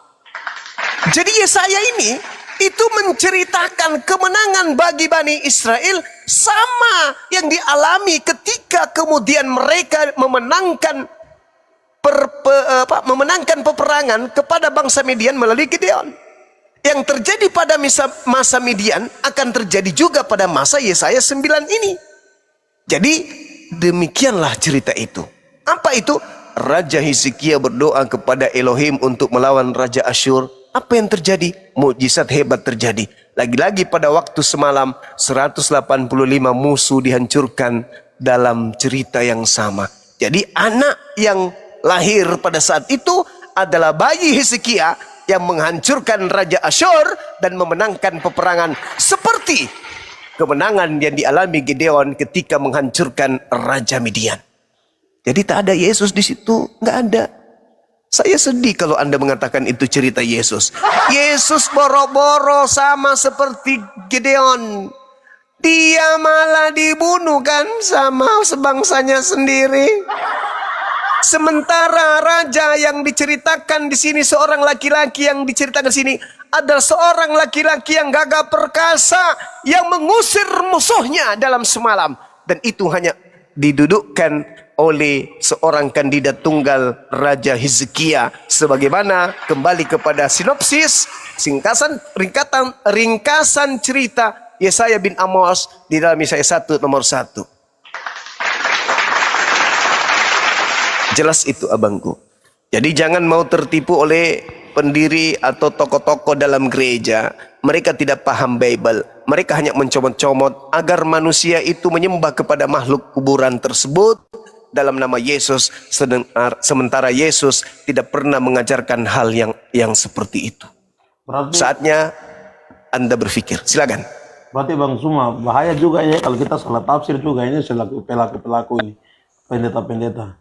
Jadi Yesaya ini itu menceritakan kemenangan bagi Bani Israel sama yang dialami ketika kemudian mereka memenangkan peperangan kepada bangsa Midian melalui Gideon. Yang terjadi pada masa Midian akan terjadi juga pada masa Yesaya 9 ini. Jadi demikianlah cerita itu. Apa itu? Raja Hizkia berdoa kepada Elohim untuk melawan Raja Asyur. Apa yang terjadi? Mukjizat hebat terjadi. Lagi-lagi pada waktu semalam 185 musuh dihancurkan dalam cerita yang sama. Jadi anak yang lahir pada saat itu adalah bayi Hizkia yang menghancurkan Raja Asyur dan memenangkan peperangan seperti kemenangan yang dialami Gideon ketika menghancurkan Raja Midian. Jadi tak ada Yesus di situ, nggak ada. Saya sedih kalau Anda mengatakan itu cerita Yesus. Yesus boro-boro sama seperti Gideon. Dia malah dibunuh kan sama sebangsanya sendiri. Sementara raja yang diceritakan di sini, seorang laki-laki yang diceritakan di sini adalah seorang laki-laki yang gagah perkasa yang mengusir musuhnya dalam semalam, dan itu hanya didudukkan oleh seorang kandidat tunggal Raja Hizkia. Sebagaimana kembali kepada sinopsis ringkasan cerita Yesaya bin Amos di dalam Yesaya 1 nomor 1. Jelas itu abangku. Jadi jangan mau tertipu oleh pendiri atau tokoh-tokoh dalam gereja. Mereka tidak paham Bible. Mereka hanya mencomot-comot agar manusia itu menyembah kepada makhluk kuburan tersebut dalam nama Yesus. Sementara Yesus tidak pernah mengajarkan hal yang seperti itu. Berarti, saatnya Anda berpikir. Silakan. Berarti Bang Suma, bahaya juga ya kalau kita salah tafsir juga ini selaku pelaku-pelaku ini. Pendeta-pendeta.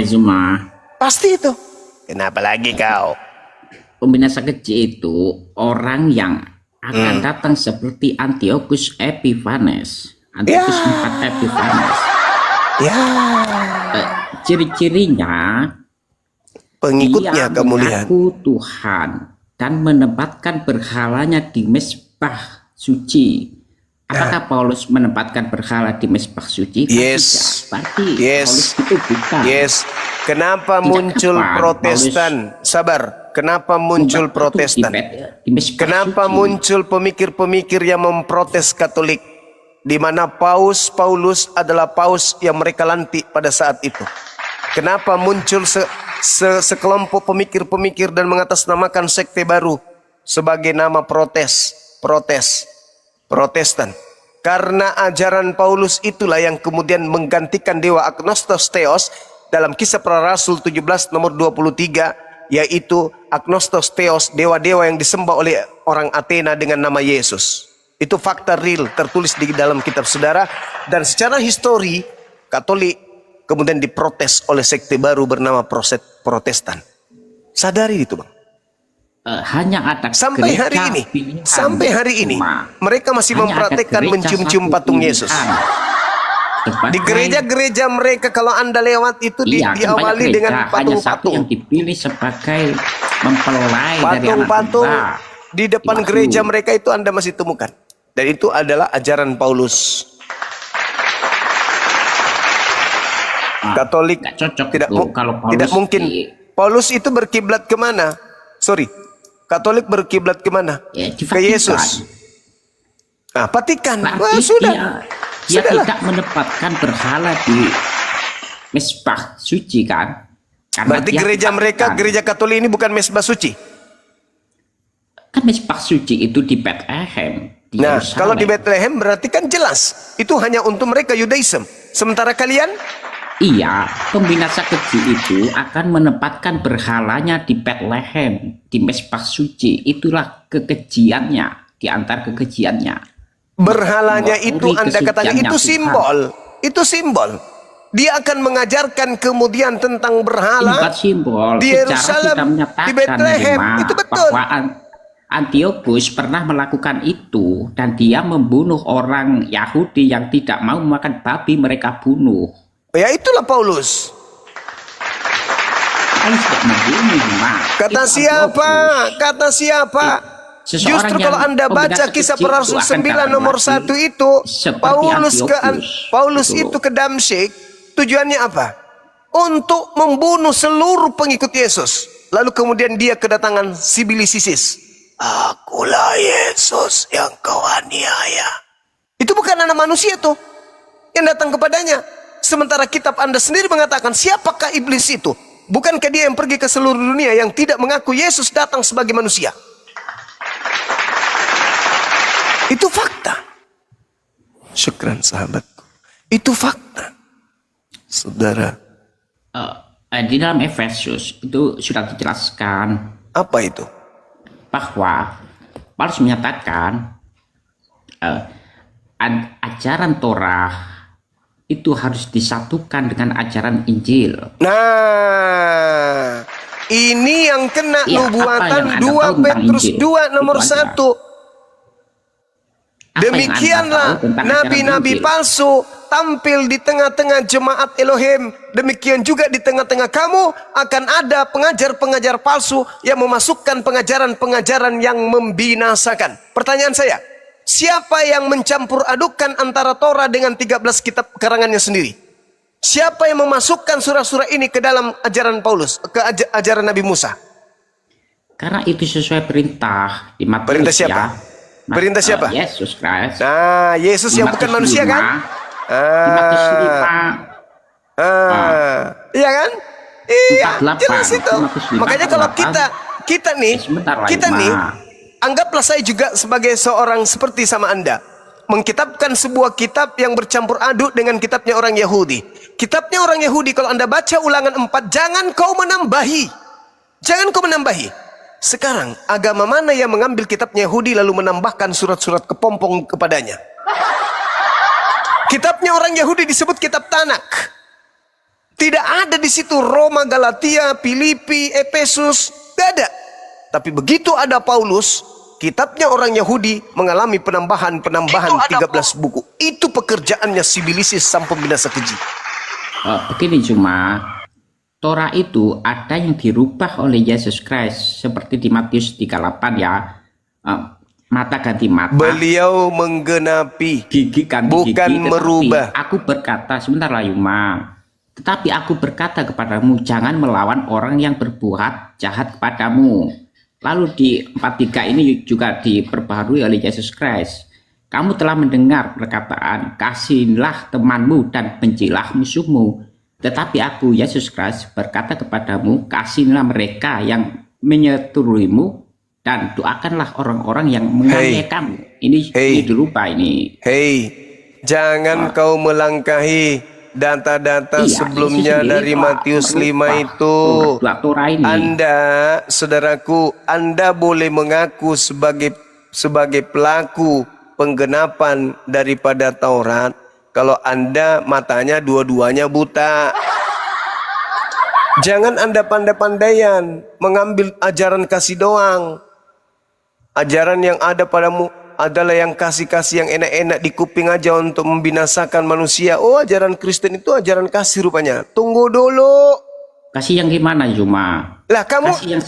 Zuma. Pasti itu. Kenapa lagi kau? Pembinasa kecil itu orang yang akan datang seperti Antiochus Epiphanes. Antiochus 4 Epiphanes. Ya. Ciri-cirinya pengikutnya dia kamu lihat. mengaku Tuhan, dan menempatkan berhalanya di mezbah suci. Apakah Paulus menempatkan berhala di mezbah suci? Kan Yes. tidak. Berarti Yes. Paulus itu bukan. Yes. Kenapa Tidak muncul kapan Protestan? Sabar. Kenapa muncul Membatu Protestan? di mezbah Kenapa suci. muncul pemikir-pemikir yang memprotes Katolik? Di mana Paulus adalah paus yang mereka lantik pada saat itu. Kenapa muncul sekelompok pemikir-pemikir dan mengatasnamakan sekte baru sebagai nama Protestan? Karena ajaran Paulus itulah yang kemudian menggantikan dewa Agnostos Theos dalam Kisah Para Rasul 17 nomor 23, yaitu Agnostos Theos, dewa-dewa yang disembah oleh orang Athena dengan nama Yesus. Itu fakta real tertulis di dalam kitab saudara, dan secara histori Katolik kemudian diprotes oleh sekte baru bernama Protestan. Sadari itu, Bang. Hanya ada Sampai gereja hari ini, pilihan sampai hari ini cuma. mereka masih Hanya ada mempraktekkan gereja mencium-cium satu patung pilihan. Yesus. Sebagai- Di gereja-gereja mereka kalau Anda lewat itu Iya, kan banyak diawali gereja. dengan Hanya satu patung-patung. yang dipilih sebagai mempelai dari anak Patung-patung bangsa. di depan Itu. gereja mereka itu Anda masih temukan. Dan itu adalah ajaran Paulus. Katolik nggak cocok tidak itu kalau Paulus tidak mungkin. di- Paulus itu berkiblat kemana? Sorry, Katolik berkiblat kemana? Ya, di Ke Vatikan. Yesus. Nah, Vatikan. Berarti Wah, sudah. dia Sudahlah. tidak menempatkan berhala di mezbah suci kan? Karena Berarti dia gereja tetapkan. mereka, gereja Katolik ini bukan mezbah suci. Kan mezbah suci itu di Bethlehem. Di Nah, Yerusalem. kalau di Bethlehem berarti kan jelas itu hanya untuk mereka Yudaism. Sementara kalian Iya, pembinasa keji itu akan menempatkan berhalanya di Bethlehem, di mezbah suci. Itulah kekejiannya, di antara kekejiannya. berhalanya Mengotori itu Anda katanya kesuciannya itu Tuhan. simbol. Itu simbol. Dia akan mengajarkan kemudian tentang berhala Bukan simbol, di sejarah Yerusalem, sudah menyatakan di Bethlehem. Rima, Itu betul. bahwa Antiochus pernah melakukan itu dan dia membunuh orang Yahudi yang tidak mau makan babi, mereka bunuh. Ya itulah Paulus. Paulus tidak membunuh, Rima. Kata Itu siapa? Antiochus. Kata siapa? Seseorang Justru yang kalau Anda baca pembinasa Kisah kecil Para itu Rasul akan 9 dapat nomor mati 1 itu seperti Paulus Antiochus. itu Betul. ke Damsyik, tujuannya apa? Untuk membunuh seluruh pengikut Yesus. Lalu kemudian dia kedatangan Sibilisisis. Akulah Yesus yang kau aniaya. Itu bukan anak manusia tuh yang datang kepadanya. Sementara kitab Anda sendiri mengatakan, siapakah iblis itu? Bukankah dia yang pergi ke seluruh dunia yang tidak mengaku Yesus datang sebagai manusia? Itu fakta. Syukran sahabatku. Itu fakta. Saudara, Di dalam Efesus itu sudah dijelaskan apa itu? bahwa Paulus menyatakan ajaran Torah itu harus disatukan dengan ajaran Injil. Nah, ini yang kena Iya, apa nubuatan yang Anda 2 tahu tentang Petrus Injil? 2 nomor Itu aja. 1. Apa yang Anda Demikianlah tahu tentang ajaran nabi-nabi Injil? palsu tampil di tengah-tengah jemaat Elohim. Demikian juga di tengah-tengah kamu akan ada pengajar-pengajar palsu yang memasukkan pengajaran-pengajaran yang membinasakan. Pertanyaan saya, siapa yang mencampur adukan antara Torah dengan 13 kitab karangannya sendiri? Siapa yang memasukkan surah-surah ini ke dalam ajaran Paulus, ke ajaran Nabi Musa? Karena itu sesuai perintah di Matius. Perintah siapa? Ya. Perintah siapa? Yesus Kristus. Nah, Yesus Di yang bukan Matius manusia 5, kan? Di Matius 5. Iya kan? Iya, 48. jelas itu. Matius 5, Makanya kalau 48. kita nih, Sebentar lah, kita Ima. nih, anggaplah saya juga sebagai seorang seperti sama Anda, mengkitabkan sebuah kitab yang bercampur aduk dengan kitabnya orang Yahudi. Kitabnya orang Yahudi kalau Anda baca Ulangan 4, jangan kau menambahi. Jangan kau menambahi. Sekarang, agama mana yang mengambil kitabnya Yahudi lalu menambahkan surat-surat kepompong kepadanya? Kitabnya orang Yahudi disebut kitab Tanak. Tidak ada di situ Roma, Galatia, Filipi, Efesus. Tidak ada. Tapi begitu ada Paulus, kitabnya orang Yahudi mengalami penambahan 13 buku. Itu pekerjaannya Sibilisis sang pembinasa keji. Begini cuma Torah itu ada yang dirubah oleh Yesus Kristus seperti di Matius 38 ya. Mata ganti mata, Beliau menggenapi, gigi ganti bukan gigi, merubah. aku berkata, sebentar lah Yuma. Tetapi aku berkata kepadamu, jangan melawan orang yang berbuat jahat kepadamu. Lalu di 43 ini juga diperbaharui oleh Yesus Kristus. Kamu telah mendengar perkataan, kasihilah temanmu dan bencilah musuhmu. Tetapi aku, Yesus Kristus, berkata kepadamu, kasihilah mereka yang menyeturuimu dan doakanlah orang-orang yang menganiaya kamu. Ini dirubah ini. Hei, jangan kau melangkahi data-data Iya, sebelumnya Yesus dari sendiri Matius 5 merubah itu. Torah ini. Anda, saudaraku, Anda boleh mengaku sebagai pelaku penggenapan daripada Taurat kalau Anda matanya dua-duanya buta. Jangan Anda pandai-pandaian mengambil ajaran kasih doang. Ajaran yang ada padamu adalah yang kasih-kasih yang enak-enak di kuping aja untuk membinasakan manusia. Oh, ajaran Kristen itu ajaran kasih rupanya. Tunggu dulu. Kasih yang gimana Juma? Lah kamu Kasih yang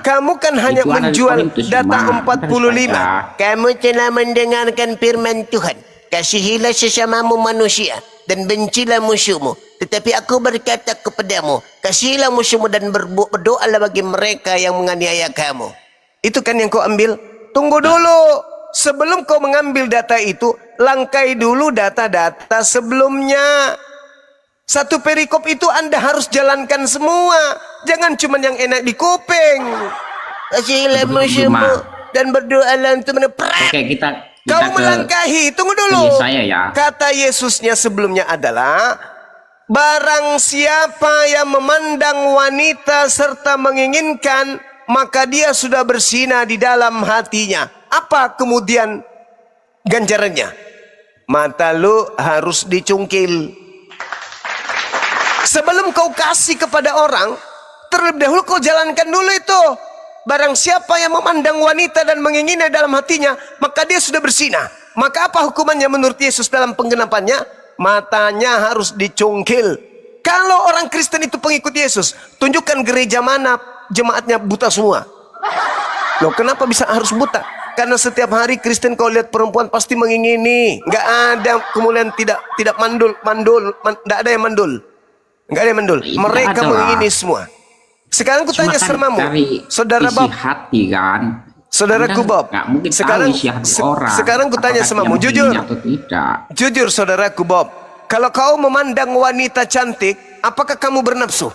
kamu kan hanya itu ada di menjual Korintus, data Juma. 45. Kamu telah mendengarkan firman Tuhan. Kasihilah sesamamu manusia dan bencilah musuhmu. Tetapi aku berkata kepadamu, kasihilah musuhmu dan berdoalah bagi mereka yang menganiaya kamu. Itu kan yang kau ambil. Tunggu dulu. Sebelum kau mengambil data itu, langkai dulu data-data sebelumnya. Satu perikop itu Anda harus jalankan semua. Jangan cuma yang enak di kuping. Kasihilah musuhmu dan berdoalah untuk meneprak. Oke, kita Kau melangkahi. Tunggu dulu. Saya ya. Kata Yesusnya sebelumnya adalah, barang siapa yang memandang wanita serta menginginkan, maka dia sudah berzina di dalam hatinya. Apa kemudian ganjarannya? Mata lu harus dicungkil. Sebelum kau kasih kepada orang, terlebih dahulu kau jalankan dulu itu. Barang siapa yang memandang wanita dan menginginnya dalam hatinya, maka dia sudah berzina. Maka apa hukumannya menurut Yesus dalam penggenapannya? Matanya harus dicungkil. Kalau orang Kristen itu pengikut Yesus, tunjukkan gereja mana jemaatnya buta semua. Loh, kenapa bisa harus buta? Karena setiap hari Kristen kau lihat perempuan pasti mengingini. Nggak ada kemudian tidak mandul, nggak ada yang mandul. Nggak ada yang mandul. Mereka mengingini semua. Sekarang ku tanya samamu, saudara Bob, hati kan. saudaraku Bob. Sekarang ku tanya samamu, jujur. Jujur saudaraku Bob. Kalau kau memandang wanita cantik, apakah kamu bernafsu?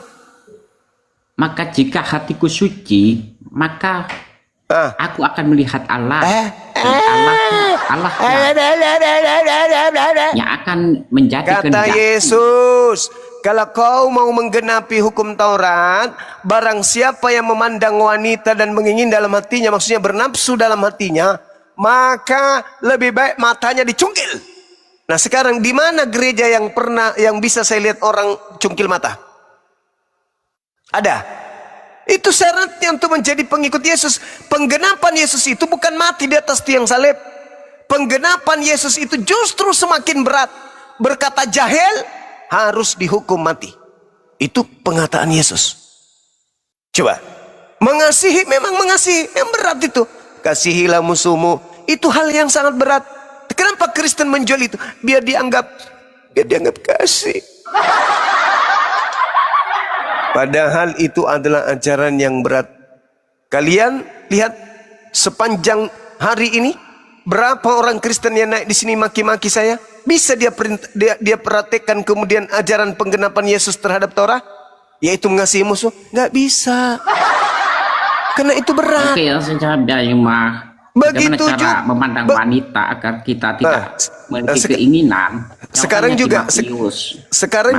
Maka jika hatiku suci, maka aku akan melihat Allah. Allah yang akan menjadi kata Yesus. Kalau kau mau menggenapi hukum Taurat, barang siapa yang memandang wanita dan mengingin dalam hatinya, maksudnya bernafsu dalam hatinya, maka lebih baik matanya dicungkil. Nah sekarang di mana gereja yang bisa saya lihat orang cungkil mata? Ada. Itu syaratnya untuk menjadi pengikut Yesus. Penggenapan Yesus itu bukan mati di atas tiang salib. Penggenapan Yesus itu justru semakin berat. Berkata jahil harus dihukum mati. Itu pengataan Yesus. Coba. Mengasihi memang mengasihi. Yang berat itu. Kasihilah musuhmu. Itu hal yang sangat berat. Kenapa Kristen menjual itu? Biar dianggap kasih. Padahal itu adalah ajaran yang berat. Kalian lihat sepanjang hari ini berapa orang Kristen yang naik di sini maki-maki saya? Bisa dia perhatikan kemudian ajaran penggenapan Yesus terhadap Torah, yaitu mengasihi musuh? Nggak bisa. Karena itu berat. Oke, secara begitu juga memandang wanita agar kita tidak memiliki keinginan. Sekarang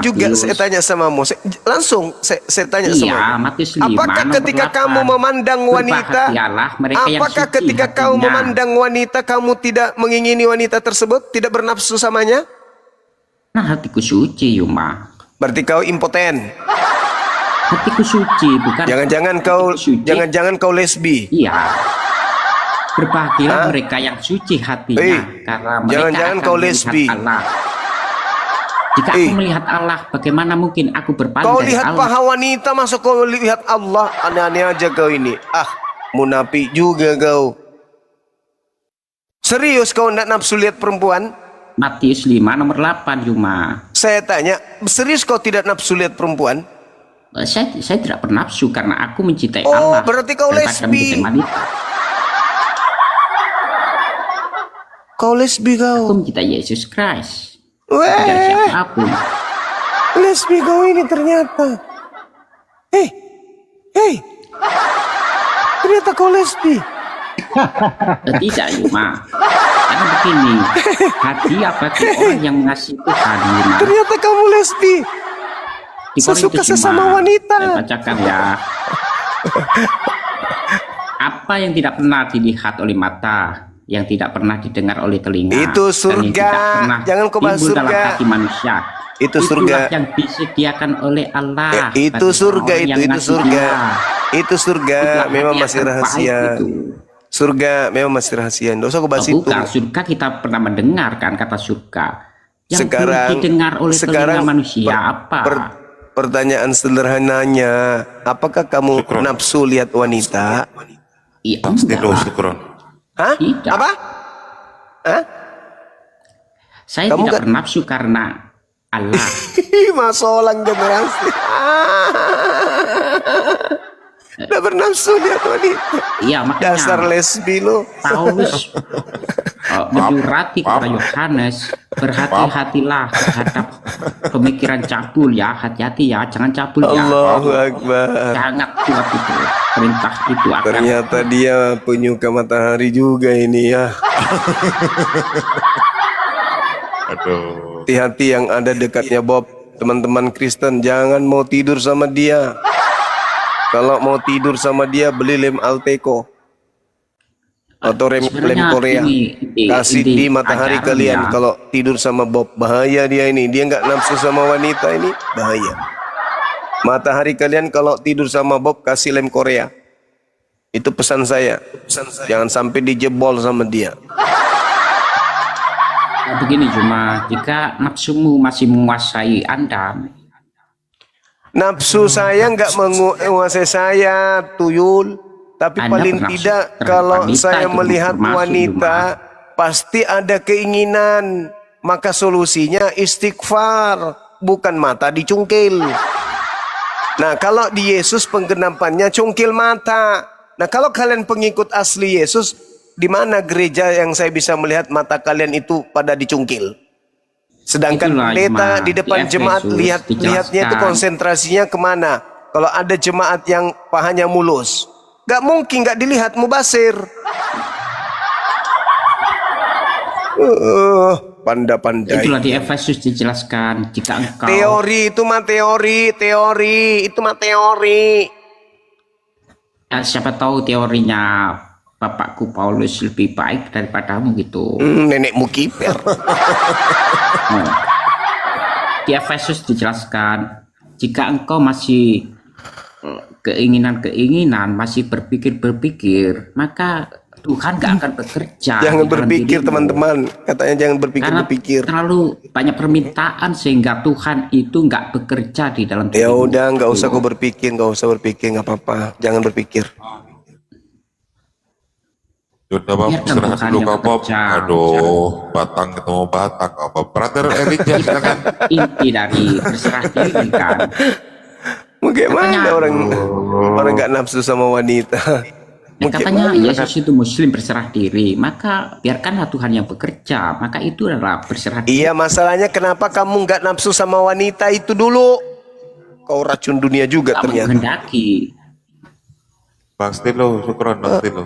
juga saya tanya samamu, langsung saya tanya samamu. Apakah ketika kamu memandang wanita, apakah ketika kamu memandang wanita kamu tidak mengingini wanita tersebut, tidak bernafsu samanya? Nah, hatiku suci, Yuma. Berarti kau impoten. Hatiku suci, bukan. Jangan kau lesbi. Iya. Berbahagialah mereka yang suci hatinya, karena mereka jangan-jangan akan kau melihat lesbi. Allah. Jika aku melihat Allah, bagaimana mungkin aku berpaling Kau dari lihat Allah? paha wanita, masuk kau lihat Allah. Aneh-aneh aja kau ini. Munafik juga kau. Serius kau tidak nafsu lihat perempuan? Matius 5 nomor 8 cuma. Saya tanya, serius kau tidak nafsu lihat perempuan? Saya tidak bernafsu karena aku mencintai Oh, Allah. berarti kau daripada lesbi. mencintai wanita. Kau lesbi Aku kau. mencintai Yesus Christ. Tidak ada Weh, siapapun. lesbi kau ini ternyata. Hei, ternyata kau lesbi. Tidak Yuma. Karena begini, hadiah bagi orang yang mengasihi Tuhan Yuma. Ternyata kamu lesbi. Di Sesuka Korintus sesama 5, wanita. saya bacakan ya. Apa yang tidak pernah dilihat oleh mata, yang tidak pernah didengar oleh telinga, Itu dan yang surga. tidak pernah Jangan kau bahas timbul dalam surga. hati manusia. Itu Itulah surga. yang disediakan oleh Allah. Itu bagi surga, orang yang itu mengasihi surga. Dia. Itu surga, Itulah memang hadiah masih terbaik rahasia. itu. Surga memang masih rahasia. Nggak usah kau bahas itu. Bukan, surga kita pernah mendengarkan kata surga. Yang Sekarang, belum didengar oleh telinga manusia apa? Pertanyaan sederhananya, apakah kamu nafsu lihat wanita? Iya, Pasti enggak lo lah. syukron. Hah? Tidak. Apa? Hah? Saya Kamu tidak nggak- bernafsu karena Allah. Masolang generasi. Udah bernafsu lihat wanita. Iya, makanya Dasar lesbi lo. Paulus menyurati kepada Yohanes, berhati-hatilah terhadap pemikiran cabul ya, hati-hati ya, jangan cabul ya. Allahu Akbar. Sangat kuat itu perintah itu akan Ternyata dia penyuka matahari juga ini ya. Aduh. Hati-hati yang ada dekatnya Bob. Teman-teman Kristen jangan mau tidur sama dia. Kalau mau tidur sama dia beli lem Alteco atau lem Sebenarnya Korea. ini Kasih di matahari ajaran kalian. ya. Kalau tidur sama Bob bahaya dia ini. Dia nggak nafsu sama wanita ini bahaya. Matahari kalian kalau tidur sama Bob kasih lem Korea. Itu pesan saya. Jangan sampai dijebol sama dia. Nah, begini cuma jika nafsumu masih menguasai Anda, Nafsu saya nggak menguasai saya, tuyul. Tapi Anda paling bernafsu tidak terhadap kalau wanita saya itu melihat termasuk wanita, pasti ada keinginan. Maka solusinya istighfar, bukan mata dicungkil. Nah, kalau di Yesus penggenapannya cungkil mata. Nah, kalau kalian pengikut asli Yesus, di mana gereja yang saya bisa melihat mata kalian itu pada dicungkil? Sedangkan Itulah, pendeta Jemaat. di depan Di jemaat Efesus lihatnya itu dijelaskan. konsentrasinya kemana? Kalau ada jemaat yang pahanya mulus, gak mungkin gak dilihat mubasir. Pandai-pandai. itulah di Efesus dijelaskan jika engkau Teori itu mah teori itu mah teori. siapa tahu teorinya bapakku Paulus lebih baik daripadamu gitu. Nenekmu kiper. Nah, di Efesus dijelaskan jika engkau masih keinginan-keinginan, masih berpikir-berpikir, maka Tuhan gak akan bekerja. Jangan di dalam berpikir dirimu. teman-teman. Katanya jangan Karena berpikir-berpikir. terlalu banyak permintaan sehingga Tuhan itu nggak bekerja di dalam Ya dirimu. udah, nggak usah Gitu. kau berpikir, nggak apa-apa. Jangan berpikir. Sudah Bob, Biarkan istirahat Tuhan dulu yang Kak Bob. bekerja. Aduh, batang ketemu batang apa? Brother Elijah silakan. Inti dari berserah diri kan. Bagaimana Katanya- orang nggak nafsu sama wanita? Dan katanya Bagaimana? Yesus itu Muslim berserah diri, maka biarkanlah Tuhan yang bekerja. Maka itu adalah berserah diri. Iya, masalahnya kenapa kamu nggak nafsu sama wanita itu dulu? Kau racun dunia juga Tak ternyata. menghendaki. Pasti lo, syukron pasti lo.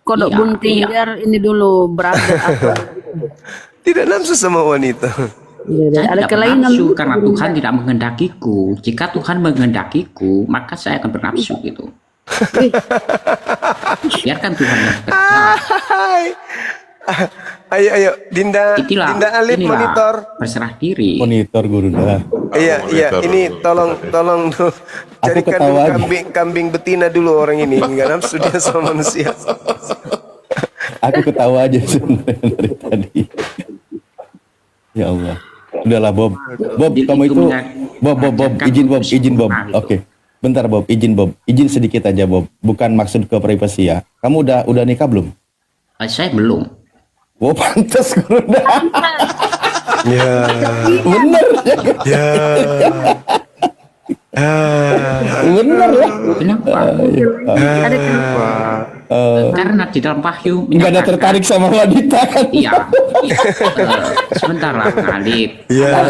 Kodok Iya, bunting iya. biar ini dulu brother aku. Tidak nafsu sama wanita. Saya Ada tidak kelainan bernafsu karena Tuhan tidak menghendakiku. Jika Tuhan menghendakiku, maka saya akan bernafsu gitu. Biarkan Tuhan yang bekerja. Hai. Ayo, Dinda Itulah, Alif inilah monitor. berserah diri. Monitor guru dah. Iya, ini tolong tuh carikan dulu ketawa aja. kambing betina dulu orang ini. Nggak nafsu dia sama manusia. Aku ketawa aja sebenarnya dari tadi. Ya Allah. Udahlah Bob. Bob, Itu kamu itu Bob, mengajarkan izin Bob. sempurna gitu. Oke. Bentar Bob, izin sedikit aja Bob. Bukan maksud ke privasi ya. Kamu udah nikah belum? Saya belum. Oh pantas udah. Ya. Bener. Ya. Bener lah. Kenapa? Ada kenapa? Karena di dalam wahyu Enggak ada tertarik sama wanita kan? Iya. Sebentar lah Bang Alif. Ya.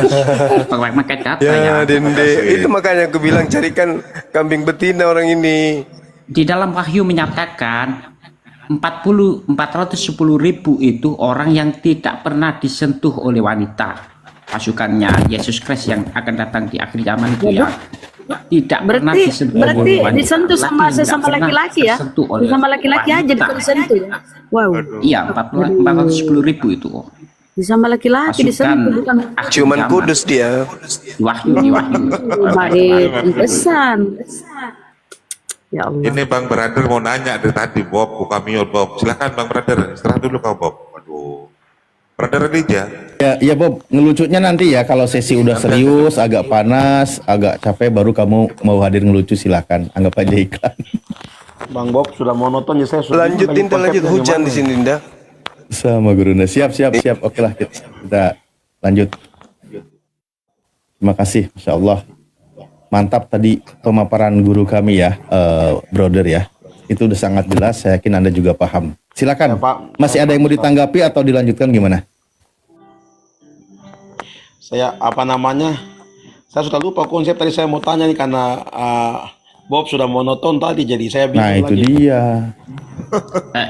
Pakai data ya. Ya, Dende. Itu makanya aku bilang carikan kambing betina orang ini. Di dalam wahyu menyatakan 410.000 itu orang yang tidak pernah disentuh oleh wanita. Pasukannya Yesus Kristus yang akan datang di akhir zaman itu ya. Tidak pernah disentuh oleh wanita. Disentuh sama Laki tidak sesama pernah laki-laki ya. disentuh oleh Sama laki-laki aja wanita. disentuh ya. Wow. Iya, 410.000 itu. Sama laki-laki disentuh bukan akhir Ciuman zaman. kudus dia. Di wahyu. baik pesan. Ya Allah. Ini Bang Brother mau nanya dari tadi Bob, buka mute Bob. Silakan Bang Brother, istirahat dulu kau Bob. Waduh. Brother Elijah. Ya Bob, ngelucunya nanti ya kalau sesi udah serius, agak panas, agak capek baru kamu mau hadir ngelucu silakan. Anggap aja iklan. Bang Bob sudah monoton ya saya sudah Lanjut bingung Dinda, lagi lanjut konsepnya hujan gimana di sini Dinda. Sama Guruna. Siap. Oke lah kita lanjut. Terima kasih, Masya Allah. Mantap tadi pemaparan guru kami ya, brother ya. Itu udah sangat jelas, saya yakin Anda juga paham. Silakan, Ya, Pak. masih ada yang mau ditanggapi atau dilanjutkan gimana? Saya saya sudah lupa konsep tadi saya mau tanya nih karena Bob sudah monoton tadi jadi saya bingung Nah itu lagi. dia.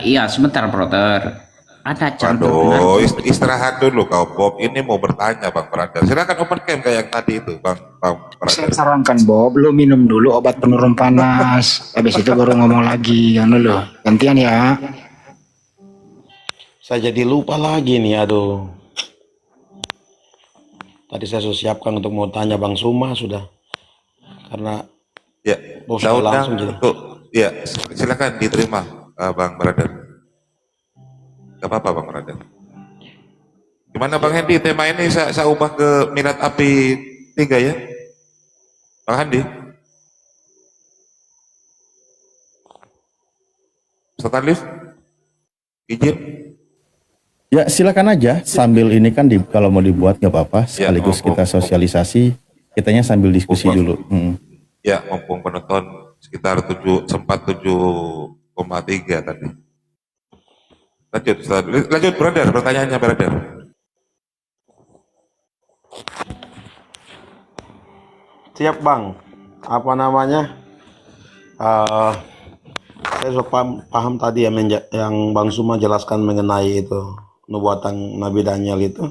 Iya, sebentar brother. Ada jam Aduh, istirahat dulu kau Bob. Ini mau bertanya Bang Brother. Silakan open cam kayak yang tadi itu Bang Saya Brother. sarankan Bob, lu minum dulu obat penurun panas. Habis itu baru ngomong lagi, yang dulu. Gantian ya. Saya jadi lupa lagi nih, aduh. Tadi saya sudah siapkan untuk mau tanya Bang Suma sudah. Karena Ya, Bob sudah langsung jadi. untuk ya silakan diterima Bang Brother. Gak apa-apa Bang Brother. Gimana Bang Hendi, tema ini saya ubah ke Milad Api 3 ya. Bang Handi. Ustaz Alif, izin. Ya silakan aja sambil ini kan kalau mau dibuat nggak apa-apa. Sekaligus kita sosialisasi, kitanya sambil diskusi dulu. Ya, mumpung penonton sekitar 7,3 tadi. Lanjut brother, pertanyaannya brother. Siap Bang. Apa namanya? Saya sudah paham tadi yang Bang Suma jelaskan mengenai itu nubuatan Nabi Daniel itu.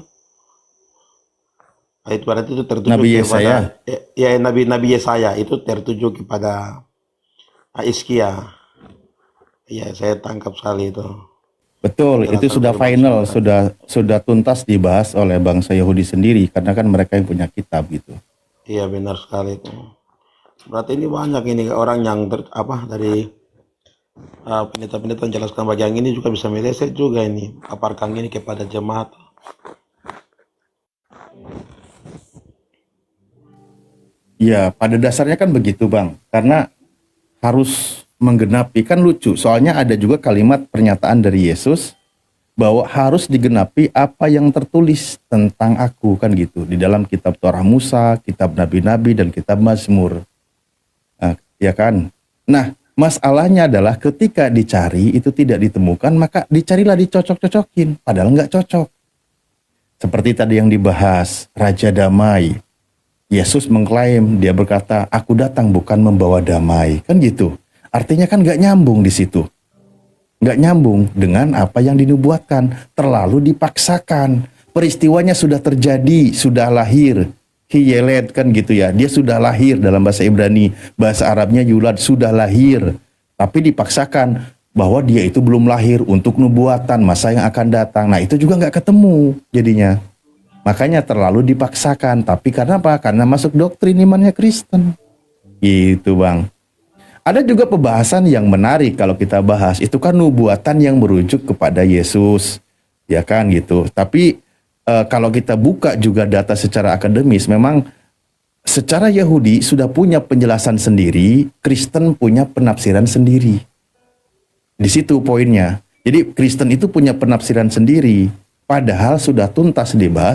Itu berarti itu tertuju Nabi kepada Yesaya. Nabi Yesaya itu tertuju kepada Hizkia. Ya, saya tangkap sekali itu. Betul, itu sudah final, sudah tuntas dibahas oleh bangsa Yahudi sendiri karena kan mereka yang punya kitab gitu. Iya benar sekali itu. Berarti ini banyak ini orang yang dari pendeta-pendeta menjelaskan bagian ini juga bisa meleset juga ini aparkan ini kepada jemaat. Ya, pada dasarnya kan begitu Bang, karena harus menggenapi, kan lucu, soalnya ada juga kalimat pernyataan dari Yesus bahwa harus digenapi apa yang tertulis tentang aku, kan gitu, di dalam kitab Torah Musa, kitab Nabi-Nabi, dan kitab Mazmur. Nah, ya kan? Nah, masalahnya adalah ketika dicari itu tidak ditemukan, maka dicarilah dicocok-cocokin, padahal nggak cocok. Seperti tadi yang dibahas, Raja Damai. Yesus mengklaim, dia berkata, aku datang bukan membawa damai. Kan gitu. Artinya kan gak nyambung di situ. Gak nyambung dengan apa yang dinubuatkan. Terlalu dipaksakan. Peristiwanya sudah terjadi, sudah lahir. Hiyeled kan gitu ya. Dia sudah lahir dalam bahasa Ibrani. Bahasa Arabnya yulad, sudah lahir. Tapi dipaksakan bahwa dia itu belum lahir untuk nubuatan masa yang akan datang. Nah itu juga gak ketemu jadinya. Makanya terlalu dipaksakan. Tapi karena apa? Karena masuk doktrin imannya Kristen. Gitu Bang. Ada juga pembahasan yang menarik kalau kita bahas. Itu kan nubuatan yang merujuk kepada Yesus. Ya kan gitu. Tapi kalau kita buka juga data secara akademis, memang secara Yahudi sudah punya penjelasan sendiri, Kristen punya penafsiran sendiri. Di situ poinnya. Jadi Kristen itu punya penafsiran sendiri, padahal sudah tuntas dibahas